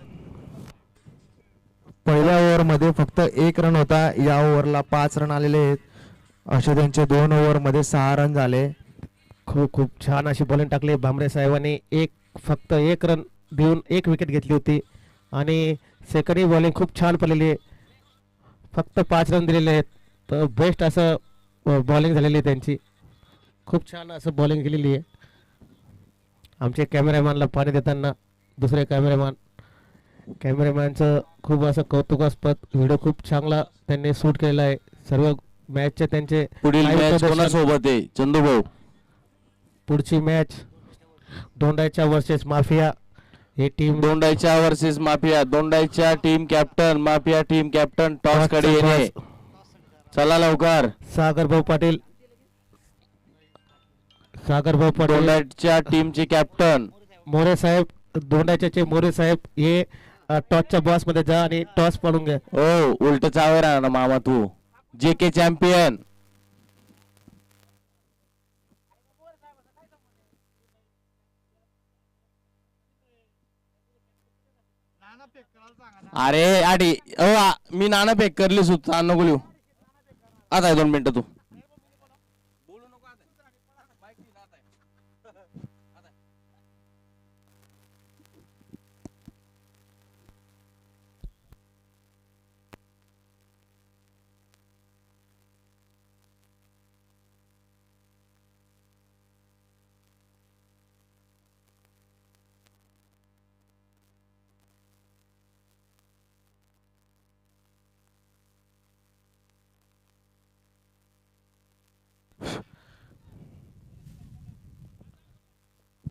पहिल्या ओव्हरमध्ये फक्त 1 रन होता, या ओव्हरला 5 रन आलेले आहेत. असे त्यांचे 2 ओव्हरमध्ये 6 रन झाले. खूप छान अशी बॉलिंग टाकली भामरे साहेबांनी. फक्त 1 रन देऊन 1 विकेट घेतली होती आणि सेकंडही बॉलिंग खूप छान पडलेली आहे. फक्त 5 रन दिलेले आहेत. तर बेस्ट असं बॉलिंग झालेली आहे त्यांची. खूप छान असं बॉलिंग केलेली आहे. आमचे कॅमेरामॅनला पाणी देताना दुसरे कॅमेरामॅनचं खूप असं कौतुकास्पद व्हिडिओ खूप चांगला त्यांनी शूट केलेला आहे. सर्व मॅचचे त्यांचे पुढील live मॅच प्रदर्शन. कोणासोबत आहे चंदू भाऊ? पुढची मॅच दोंडाईच्या वर्सेस माफिया. हे टीम दोंडाईच्या वर्सेस माफिया. दोंडाईच्या team captain, mafia team captain toss कडे येणे. चला लवकर. सागर भाऊ पाटील दोंडाईच्या टीमचे कॅप्टन मोरे साहेब, दोंडाच्याचे मोरे साहेब हे टॉसच्या बॉस मध्ये जा आणि टॉस पडून घ्या. हो, उलट चावे राहणार मामा तू. JK champion. अरे आडी मी नाना पेक करली सुद्धा नको लिहू. आता 2 मिनिटं तू.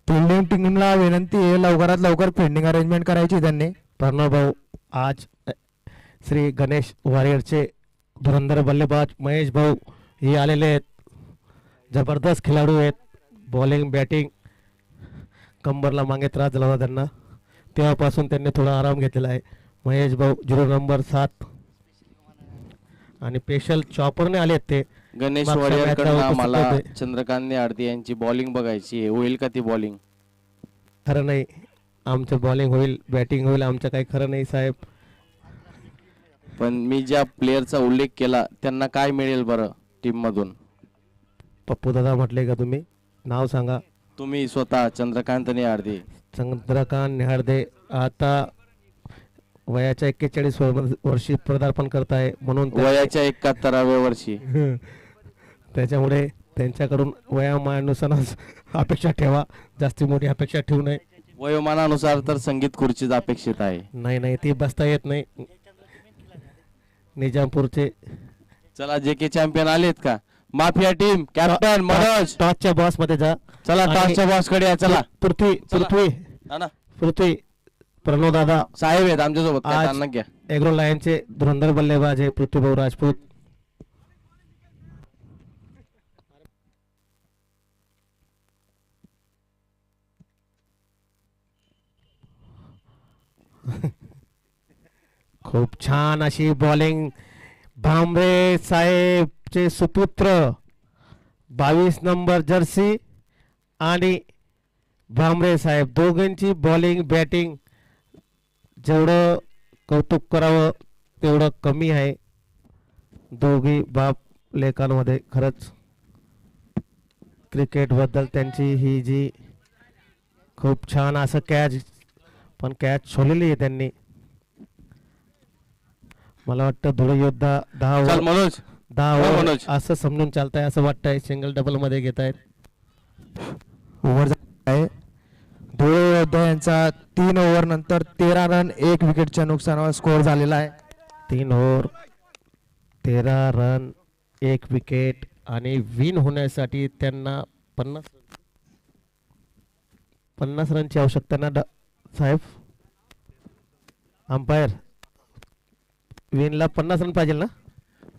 फिल्डिंग टीमला विनंती आहे लवकरात लवकर फिल्डिंग अरेंजमेंट करायची त्यांनी. प्रणव भाऊ आज श्री गणेश वॉरियरचे धुरंधर बल्लेबाज महेश भाऊ हे आलेले आहेत. जबरदस्त खेळाडू आहेत. बॉलिंग बॅटिंग कंबरला मागे त्रास झाला होता त्यांना, तेव्हापासून त्यांनी थोडा आराम घेतलेला आहे. महेश भाऊ 0 नंबर 7 आणि स्पेशल चॉपरने आलेत ते. गणेश मागच्या वाडियाकडनं matchला उपस्थित आम्हाला होते. चंद्रकांत आरती यांची बॉलिंग बघायची आहे. होईल का ती बॉलिंग? खरं नाही, आमचं बॉलिंग होईल बॅटिंग होईल, आमचं काही खरं नाही साहेब. पण मी ज्या प्लेअरचा उल्लेख केला त्यांना काय मिळेल बरं टीम मधून? पप्पू दादा म्हटले का तुम्ही? नाव सांगा. तुम्ही स्वतः चंद्रकांत आरती. चंद्रकांत नेहाडदे आता वयाच्या 41 वर्षी पदार्पण करताय, म्हणून वयाच्या 71व्या वर्षी त्याच्यामुळे त्यांच्याकडून वयामानानुसारच अपेक्षा ठेवा, जास्ती मोठी अपेक्षा ठेवू नये. वयोमानानुसार तर संगीत खुर्चीच अपेक्षित आहे. नाही ती बसता येत नाही. निजामपूरचे चला जे के चॅम्पियन आलेत का? माफिया टीम कॅप्टन मनोज टॉसच्या बॉस मध्ये जा. चला टॉसच्या बॉस कडे या. चला पृथ्वी प्रणव दादा साहेब आहेत आमच्यासोबत. काय आज ताण नका. एग्रो लायनचे धुरंधर बल्लेबाज आहे पृथ्वीभाऊ राजपूत. खूप छान अशी बॉलिंग भांबरे साहेबचे सुपुत्र 22 नंबर जर्सी आणि भांबरे साहेब दोघांची बॉलिंग बॅटिंग जेवढं कौतुक करावं तेवढं कमी आहे. दोघी बाप लेखांमध्ये खरंच क्रिकेटबद्दल त्यांची ही जी खूप छान असं पण कॅच सोडलेली आहे त्यांनी. मला वाटतं धुळे योद्धा 10 ओव्हर असं समजून चालतंय असं वाटतंय. सिंगल डबल मध्ये घेत आहेत. ओव्हर आहे धुळे योद्धा यांचा 3 ओव्हर नंतर 13 रन 1 विकेटच्या नुकसानावर स्कोअर झालेला आहे. 3 ओव्हर 13 रन 1 विकेट आणि विन होण्यासाठी त्यांना 50 रनची आवश्यकता ना साहेब? अंपायर विनला 50 रन पाहिजे ना?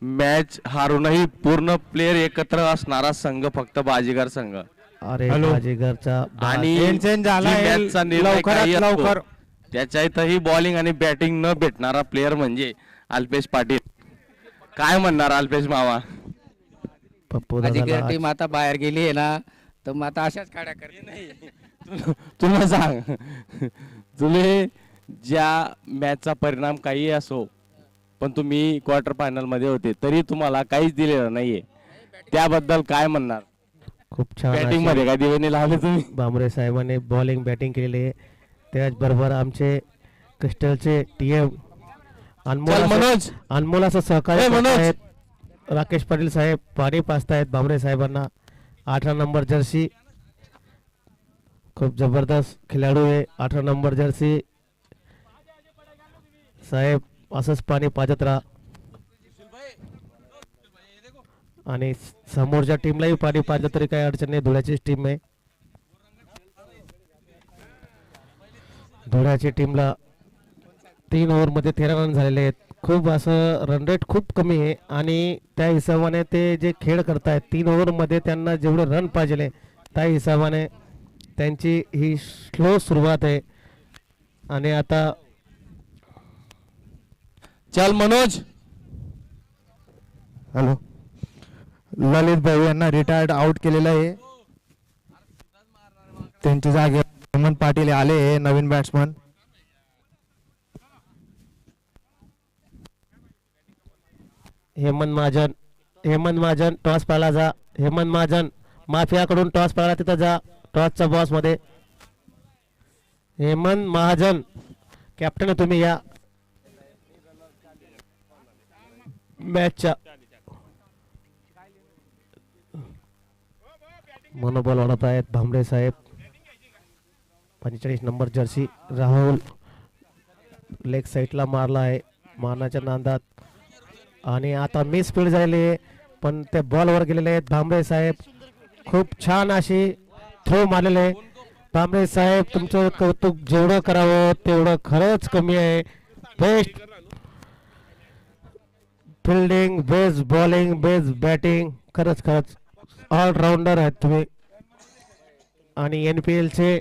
मॅच हारूनही पूर्ण प्लेयर एकत्र असणारा संघ फक्त बाजीगर संघ. अरे बाजीगरचा आणि मॅचचा निर्णय काही असतो, त्याच्यातही बॉलिंग आणि बॅटिंग न भेटणारा प्लेयर म्हणजे अल्पेश पाटील. काय म्हणणार अल्पेश मामा? बाजीगर टीम आता बाहेर गेली आहे ना, तर मग आता अशाच काड्या करते. नाही तुला सांग, तुले ज्या मॅचचा परिणाम काही असो, पण तुम्ही क्वार्टर फायनल मध्ये होते तरी तुम्हाला काहीच दिलेलं नाहीये, त्याबद्दल काय म्हणणार? खूप छान बॅटिंग मध्ये काय दिवे लावले तुम्ही? भांबरे साहेबांनी बॉलिंग बॅटिंग केलेली आहे. त्याचबरोबर आमचे क्रिस्टलचे टीएम अनमोल असं सहकार्य आहेत. राकेश पाटील साहेब पाणी पाचतायत भांबरे साहेबांना. 18 नंबर जर्सी खूप जबरदस्त खेळाडू आहे. 18 नंबर जर्सी साहेब असंच पाणी पाजत राहा आणि समोरच्या टीमलाही पाणी पाजलं तरी काही अडचण नाही. धुळ्याचीच टीम आहे. धुळ्याची टीमला 3 ओव्हर मध्ये 13 रन झालेले आहेत. खूप असं रन रेट खूप कमी आहे आणि त्या हिशोबाने ते जे खेळ करतायत 3 ओव्हर मध्ये त्यांना जेवढे रन पाहिजे त्या हिशोबाने त्यांची ही स्लो सुरुवात आहे. आणि आता चल मनोज. हॅलो, ललित भाऊ यांना रिटायर्ड आउट केलेलं आहे. त्यांच्या जागेवर हेमंत पाटील आले नवीन बॅट्समन. हेमंत महाजन टॉस पाळला जा. हेमंत महाजन माफियाकडून टॉस पाळला तिथं जा. टॉसच्या बॉस मध्ये हेमंत महाजन कॅप्टन तुम्ही या मॅचच्या. मनोबल वाढत आहेत भांबरे साहेब. 45 नंबर जर्सी राहुल लेग साईडला मारला आहे मारण्याच्या नांदात आणि आता मिस स्पीड झालेली आहे पण ते बॉलवर गेलेले आहेत भांबरे साहेब. खूप छान अशी थ्रो मारलेले आहे. भांबरे साहेब तुमचं कौतुक जेवढं करावं तेवढं खरंच कमी आहे. Best fielding, best bowling, best batting, खरंच ऑलराऊंडर आहेत तुम्ही. आणि NPL चे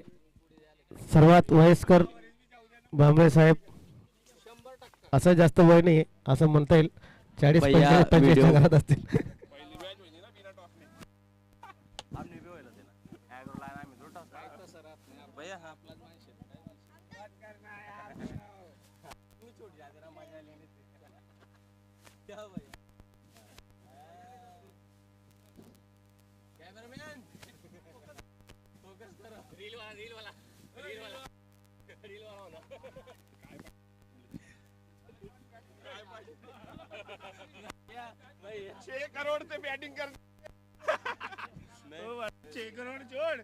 सर्वात वयस्कर भांबळे साहेब, असं जास्त वय नाही असं म्हणता येईल, 40-45 घरात असतील. करोड़ से बैटिंग कर 6 करोड़ जोड़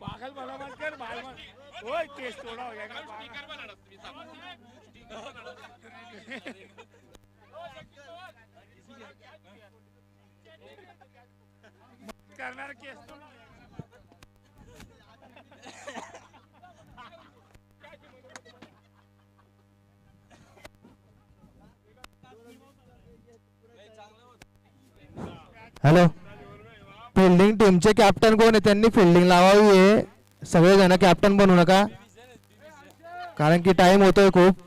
पागल भला मत कर भाई मत ओए केस थोड़ा हो जाएगा स्पीकर बनाना करणार केस हॅलो, फिल्डिंग टीमचे कॅप्टन कोण आहे? त्यांनी फिल्डिंग लावावी आहे. सगळेजण कॅप्टन बनवू नका, कारण की टाइम होतोय खूप.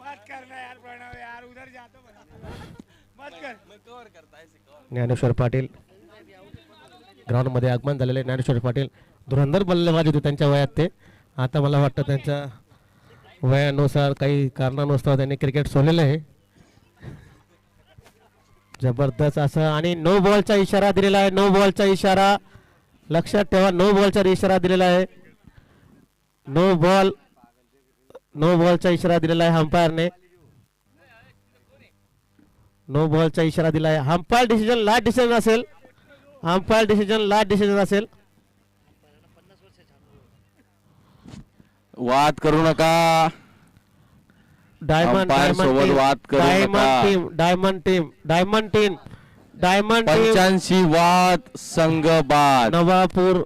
मत करना यार प्रणव यार, उधर जातो मत कर, मैं कवर करता है ज्ञानेश्वर पाटील ग्राउंड मध्ये आगमन झालेले. ज्ञानेश्वर पाटील धुरंधर बल्लेबाज होते त्यांच्या वयात ते. आता मला वाटतं त्यांच्या वयानुसार काही कारणानुसार त्यांनी क्रिकेट सोडलेलं आहे. जबरदस्त असं आणि नो बॉलचा इशारा दिलेला आहे. नो बॉलचा इशारा लक्षात ठेवा, नो बॉलचा इशारा दिलेला आहे. नो बॉलचा इशारा दिलेला आहे अंपायरने. नो बॉलचा इशारा दिला आहे. अंपायर डिसिजन लास्ट डिसिजन असेल. अंपायर डिसिजन लास्ट डिसिजन असेल. वाद करू नका. डायमंड वाद करू डायमंड टीम 85 वाद संघ बाद. नवापूर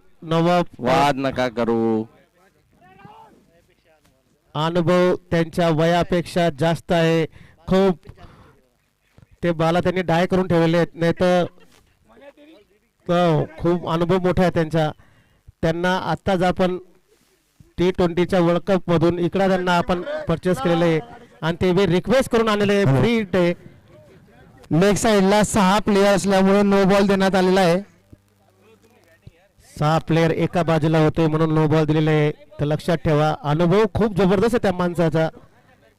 वाद नका करू. अनुभव त्यांच्या वयापेक्षा जास्त आहे खूप. ते बाला त्यांनी डाय करून ठेवलेले आहेत, नाही तर खूप अनुभव मोठा आहे त्यांचा. त्यांना आत्ताच आपण T20च्या वर्ल्ड कप मधून इकडे त्यांना आपण परचेस केलेले आहे आणि ते बी रिक्वेस्ट करून आणलेले फ्री डे. लेग साइडला 6 प्लेयर असल्यामुळे नो बॉल देण्यात आलेला आहे. 6 प्लेयर एका बाजूला होते म्हणून नो बॉल दिलेले आहे. तर लक्षात ठेवा, अनुभव खूप जबरदस्त आहे त्या माणसाचा.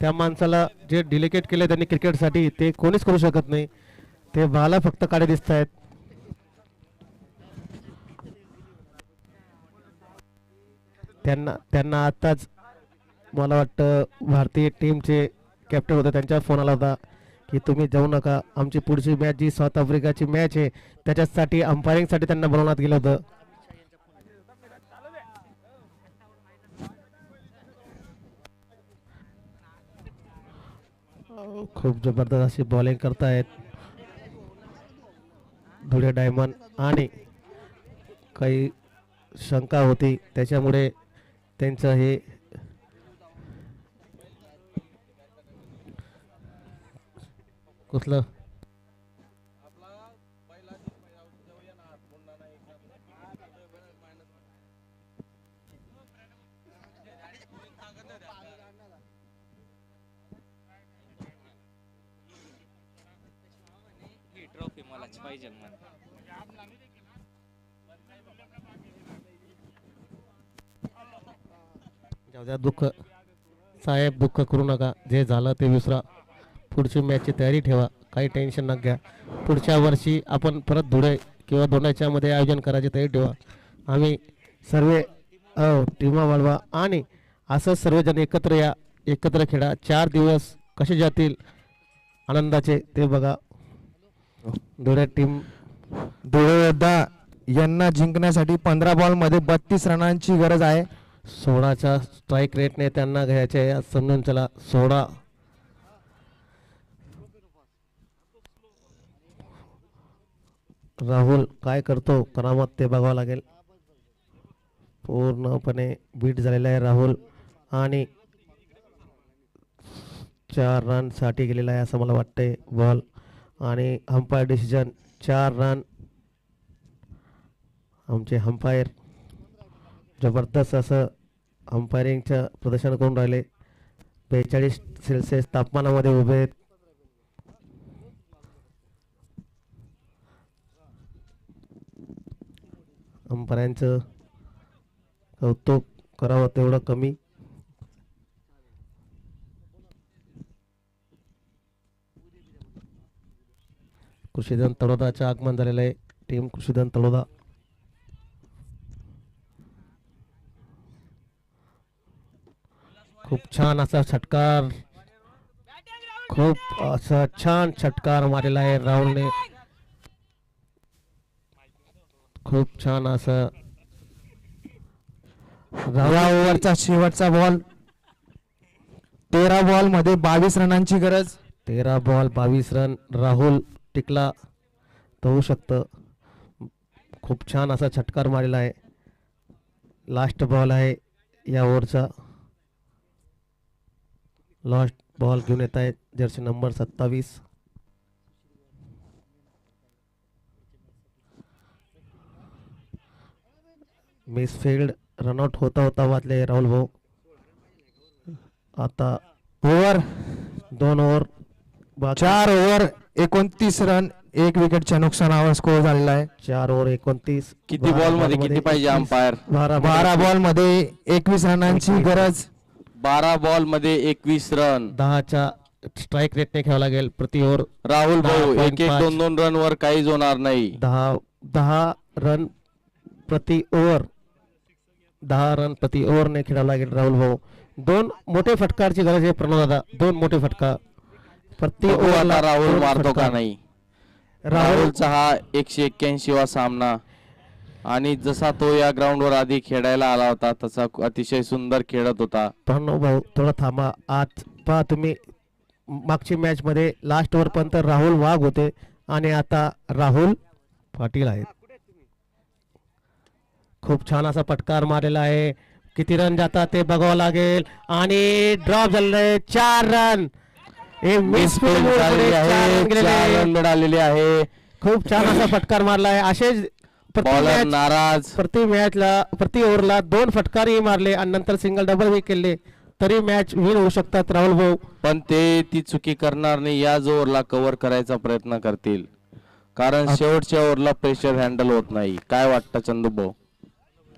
त्या माणसाला जे डेलिकेट केले त्यांनी क्रिकेटसाठी ते कोणीच करू शकत नाही. ते बाला फक्त काढे दिसत आहेत. त्यांना आताच मला वाटतं भारतीय टीमचे कॅप्टन होते, त्यांचा फोन आला होता की तुम्ही जाऊ नका, आमची पुढची मॅच जी साऊथ आफ्रिकाची मॅच आहे त्याच्यासाठी अंपायरिंगसाठी त्यांना बोलवण्यात गेलं होतं. खूप जबरदस्त अशी बॉलिंग करतायत धुळे डायमंड. आणि काही शंका होती त्याच्यामुळे त्यांचं हे कुठलं ट्रॉफी मलाच पाहिजे म्हण. जाऊ द्या, दुःख साहेब दुःख करू नका. जे झालं ते विसरा. पुढची मॅचची तयारी ठेवा, काही टेन्शन नका घ्या. पुढच्या वर्षी आपण परत धुळे किंवा दोनाच्या मध्ये आयोजन करायची तयारी ठेवा. आम्ही सर्व टीमा वाढवा आणि असं सर्वजण एकत्र या, एकत्र खेळा. 4 दिवस कसे जातील आनंदाचे ते बघा. धुळे टीम धुळे योद्धा यांना जिंकण्यासाठी 15 बॉलमध्ये 32 रनांची गरज आहे. 16च्या स्ट्राईक रेटने त्यांना घ्यायचे आहे. समजून चला 16. राहुल काय करतो करामत ते बघावं लागेल. पूर्णपणे बीट झालेला आहे राहुल आणि 4 रनसाठी गेलेला आहे असं मला वाटतंय बॉल. आणि अंपायर डिसिजन 4 रन. आमचे अंपायर जबरदस्त असं अंपायरिंगचं प्रदर्शन करून राहिले. 42 सेल्सिअस तापमानामध्ये उभे आहेत. अंपायरांचं कौतुक करावं तेवढं कमी. कृषीधन तळोदाचं आगमन झालेलं आहे. टीम कृषीधन तळोदा. खूप छान असा षटकार, खूप असा छान षटकार मारलेला आहे राहुलने. खूप छान असं या ओव्हरचा शेवटचा बॉल. 13 बॉल मध्ये 22 रनांची गरज. 13 बॉल 22 रन. राहुल टिकला तर होऊ शकतं. खूप छान असा षटकार मारलेला आहे. लास्ट बॉल आहे या ओव्हरचा. लास्ट बॉल घेऊन येत आहेत जर्सी नंबर 27. मिसफिल्ड रनआउट होता होता वाचले राहुल भाऊ. आता ओव्हर 2 ओव्हर 4 ओव्हर 29 रन 1 विकेटच्या नुकसानावर स्कोर झालेला आहे. 4 ओव्हर 29. किती बॉल मध्ये किती पाहिजे अंपायर? 12 बॉल मध्ये 21 रनांची गरज. 12 बॉल मध्ये 21 रन. 10च्या स्ट्राईक रेटने खेळावं लागेल प्रति ओव्हर. राहुल भाऊ 1-1 2-2 रन वर काहीच होणार नाही. 10 रन प्रति ओव्हर. 10 रन प्रति ओव्हरने खेळावं लागेल राहुल भाऊ. 2 मोठे फटकारची गरज आहे प्रणव दादा. 2 मोठे फटकार प्रति ओव्हरला. राहुल मारतो का नाही? राहुलचा हा 181 वा सामना आणि जसा तो या ग्राउंडवर आधी खेळायला आला होता तसा अतिशय सुंदर खेळत होता. प्रणव भाऊ थोडं थांबा. आज पहा तुम्ही मागची मॅच मध्ये लास्ट ओव्हर पर्यंत राहुल वाघ होते आणि आता राहुल पाटील आहेत. खूप छान असा पटकार मारलेला आहे. किती रन जातात ते बघावं लागेल. आणि ड्रॉप झालेले 4 रन. मिळालेले आहे. खूप छान असा फटकार मारला आहे. असेच नाराज. प्रति मॅचला प्रति ओव्हरला 2 फटकारही मारले आणि नंतर सिंगल डबल ही केले तरी मॅच विन होऊ शकतात राहुल भाऊ. पण ते ती चुकी करणार नाही. या ओव्हरला कव्हर करायचा प्रयत्न करतील कारण शेवटच्या ओव्हरला प्रेशर हँडल होत नाही. काय वाटतं चंदू भाऊ?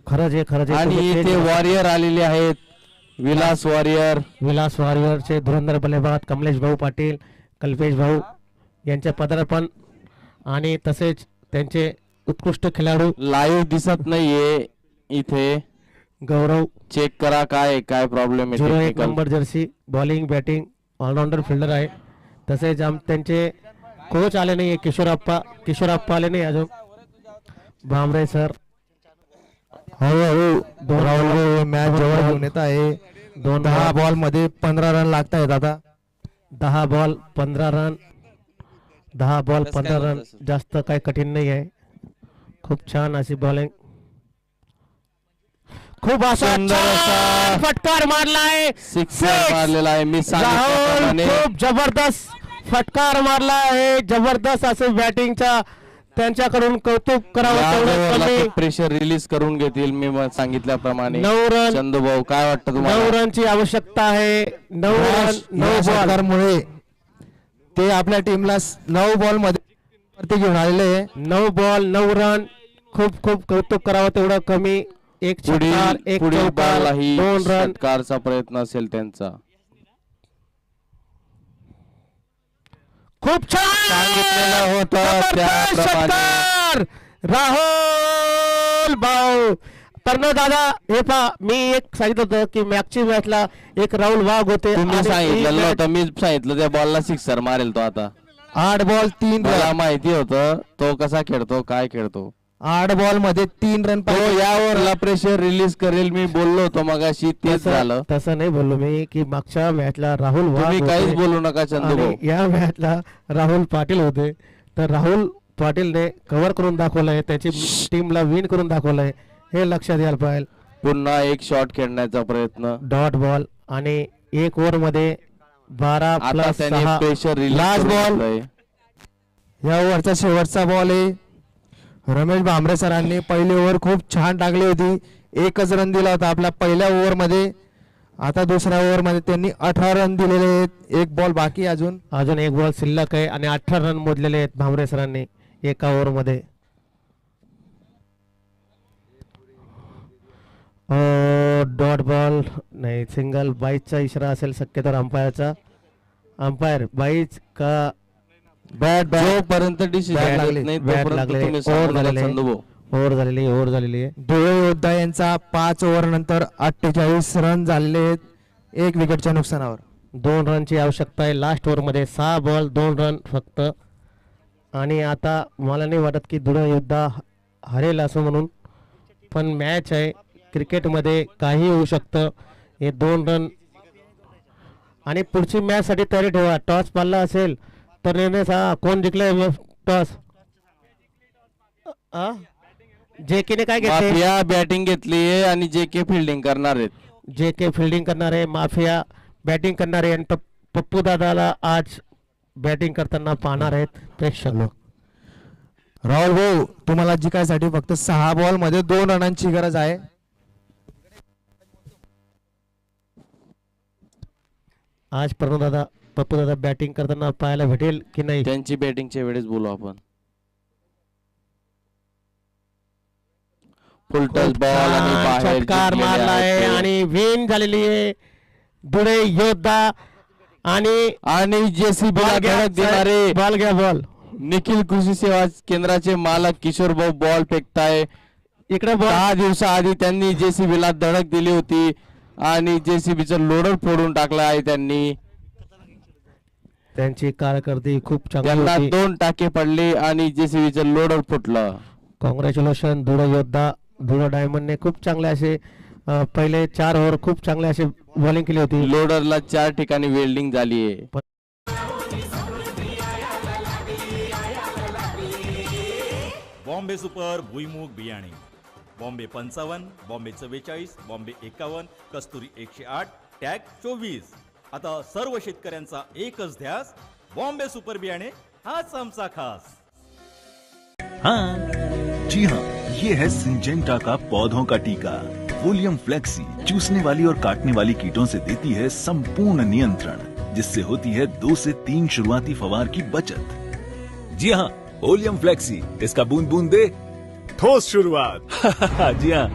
खरंच आहे. आणि इथे वॉरियर आलेले आहेत. विलास वॉरियरचे धुरंधर बल्लेबाज कमलेश भाऊ पाटील, कल्पेश भाऊ यांचे पदार्पण आणि तसेच त्यांचे उत्कृष्ट खेळाडू. लाईव्ह दिसत नाहीये इथे. गौरव चेक करा काय प्रॉब्लेम आहे. 01 number jersey. Bowling batting allrounder fielder आहे. तसेच त्यांचे कोच आले नाही. किशोरप्पा आले नाही अजून. भामरे सर हळूहळू मॅच जवळ घेऊन येत आहे. 10 बॉल मध्ये 15 रन लागत आहेत आता. 10 बॉल 15 रन. 10 बॉल 15 रन जास्त काही कठीण नाही आहे. खूप छान अशी बॉलिंग. खूप असा फटकार मारला आहे. सिक्सर मारलेला आहे. मी सांगितल्याप्रमाणे खूप जबरदस्त फटकार मारला आहे. जबरदस्त असं बॅटिंगचा त्यांच्याकडून कौतुक करावं. प्रेशर रिलीज करून घेतील मी सांगितल्याप्रमाणे. 9 रन. चंदू भाऊ काय वाटतं तुम्हाला? 9 रनची आवश्यकता आहे. 9 रन मुळे ते आपल्या टीमला 9 बॉल मध्ये घेऊन आलेले. 9 बॉल 9 रन. खूप कौतुक करावं तेवढं कमी. एक षटकार, एक चौकार, 2 रन. षटकारचा प्रयत्न असेल त्यांचा. खूप छान सांगितलेलं होतं त्याप्रमाणे. राहुल भाऊ. प्रणव दादा हे पहा मी एक सांगितलं होतं की मागची मॅचला एक राहुल वाघ होते. तुम्ही सांगितलेलं होतं. मी सांगितलं त्या बॉलला सिक्सर मारेल तो. आता 8 बॉल 3 मला माहिती होतं तो कसा खेळतो काय खेळतो. 8 बॉल मध्ये 3 रन. तो यावरला प्रेशर रिलीज करेल मी बोललो होतो मगाशी. तेच झालं. तसं नाही बोललो मी की मागच्या मॅचला राहुल वाघ तुम्ही काहीच होते बोलू नका चंदू भाऊ. या मॅचला राहुल पाटील होते. तर राहुल पाटीलने कव्हर करून दाखवलंय. त्याची टीमला विन करून दाखवलंय. हे लक्षात यायला पाहिजे. पुन्हा एक शॉट खेळण्याचा प्रयत्न. डॉट बॉल आणि 1 ओव्हर मध्ये 12 आता प्लस त्याने 6 pressure release last ball ball या ओव्हरचा शेवटचा बॉल आहे. रमेश भांबरे सरांनी पहिली ओव्हर खूप छान टाकली होती. 1च रन दिला होता आपल्या पहिल्या ओव्हरमध्ये. आता दुसऱ्या ओव्हरमध्ये त्यांनी 18 रन दिलेले आहेत. 1 बॉल बाकी अजून 1 बॉल शिल्लक आहे आणि 18 रन मोजलेले आहेत भांबरे सरांनी एका ओव्हरमध्ये. डॉट बॉल नाही, सिंगल. बाईचचा इशारा असेल शक्यतो अंपायरचा. अंपायर बाईच का बॅट जोपर्यंत डिसिजन लागले नाही तोपर्यंत तुम्ही सांगू नका संधू भाऊ. ओव्हर झालेली आहे. धुळे योद्धा यांचा 5 ओव्हर नंतर 48 रन झालेले आहेत 1 विकेटच्या नुकसानावर. 2 रनची आवश्यकता आहे लास्ट ओव्हरमध्ये. 6 बॉल 2 रन फक्त. आणि आता मला नाही वाटत की धुळे योद्धा हरेल असं म्हणून, पण मॅच आहे. क्रिकेटमध्ये काही होऊ शकतं. हे 2 रन आणि पुढची मॅचसाठी तयारी ठेवा. टॉस पाळला असेल तर निर्णय सांगा कोण जिंकले टॉस. जेकेने काय घेतले? माफिया बॅटिंग घेतली आहे आणि जेके फिल्डिंग करणार आहेत. जेके फिल्डिंग करणार आहे, माफिया बॅटिंग करणार आहे. आणि पप्पू दादाला आज बॅटिंग करताना पाहणार आहेत प्रेक्षक लोक. राहुल भाऊ तुम्हाला जिंकायसाठी फक्त 6 बॉल मध्ये 2 रनांची गरज आहे. आज प्रणव पप्पू दादा बॅटिंग करताना पाहायला भेटेल की नाही? त्यांची बॅटिंगच्या वेळेस बोलू आपण. फुल टच बॉल आणि बाहेर षटकार मारला आहे आणि विन झालेली आहे धुळे योद्धा. आणि जेसीबी धडक देणारे बॉल घ्या बॉल. निखिल कृषी सेवा केंद्राचे मालक किशोर भाऊ बॉल फेकताय. इकडे 10 दिवसाआधी त्यांनी जेसीबीला धडक दिली होती आणि जेसीबीचं लोडर फोडून टाकलं आहे त्यांनी. त्यांची कारकिर्दी खूप चांगली त्यांना होती. 2 टाके पडले आणि जेसीबीचं लोडर फुटलं. कॉंग्रॅच्युलेशन धुळे योद्धा. धुळे डायमंडने खूप चांगले असे पहिले 4 ओव्हर खूप चांगले असे बॉलिंग केली होती. लोडरला 4 ठिकाणी वेल्डिंग झाली आहे. बॉम्बे सुपर भुईमुग बियाणे, बॉम्बे 55, बॉम्बे 44, बॉम्बे 51, कस्तुरी 108, टॅग 24. आता सर्व शेतकऱ्यांचा एकच ध्यास, बॉम्बे सुपर बियाणे हाच आमचा खास. हाँ जी हाँ, ये है सिंजेंटा का पौधों का टीका. वोलियम फ्लेक्सी चूसने वाली और काटने वाली कीटों से देती है संपूर्ण नियंत्रण, जिससे होती है 2 से 3 शुरुआती फवार की बचत. जी हाँ, वोलियम फ्लेक्सी, इसका बूंद बूंद दे ठोस शुरुआत. जी हाँ.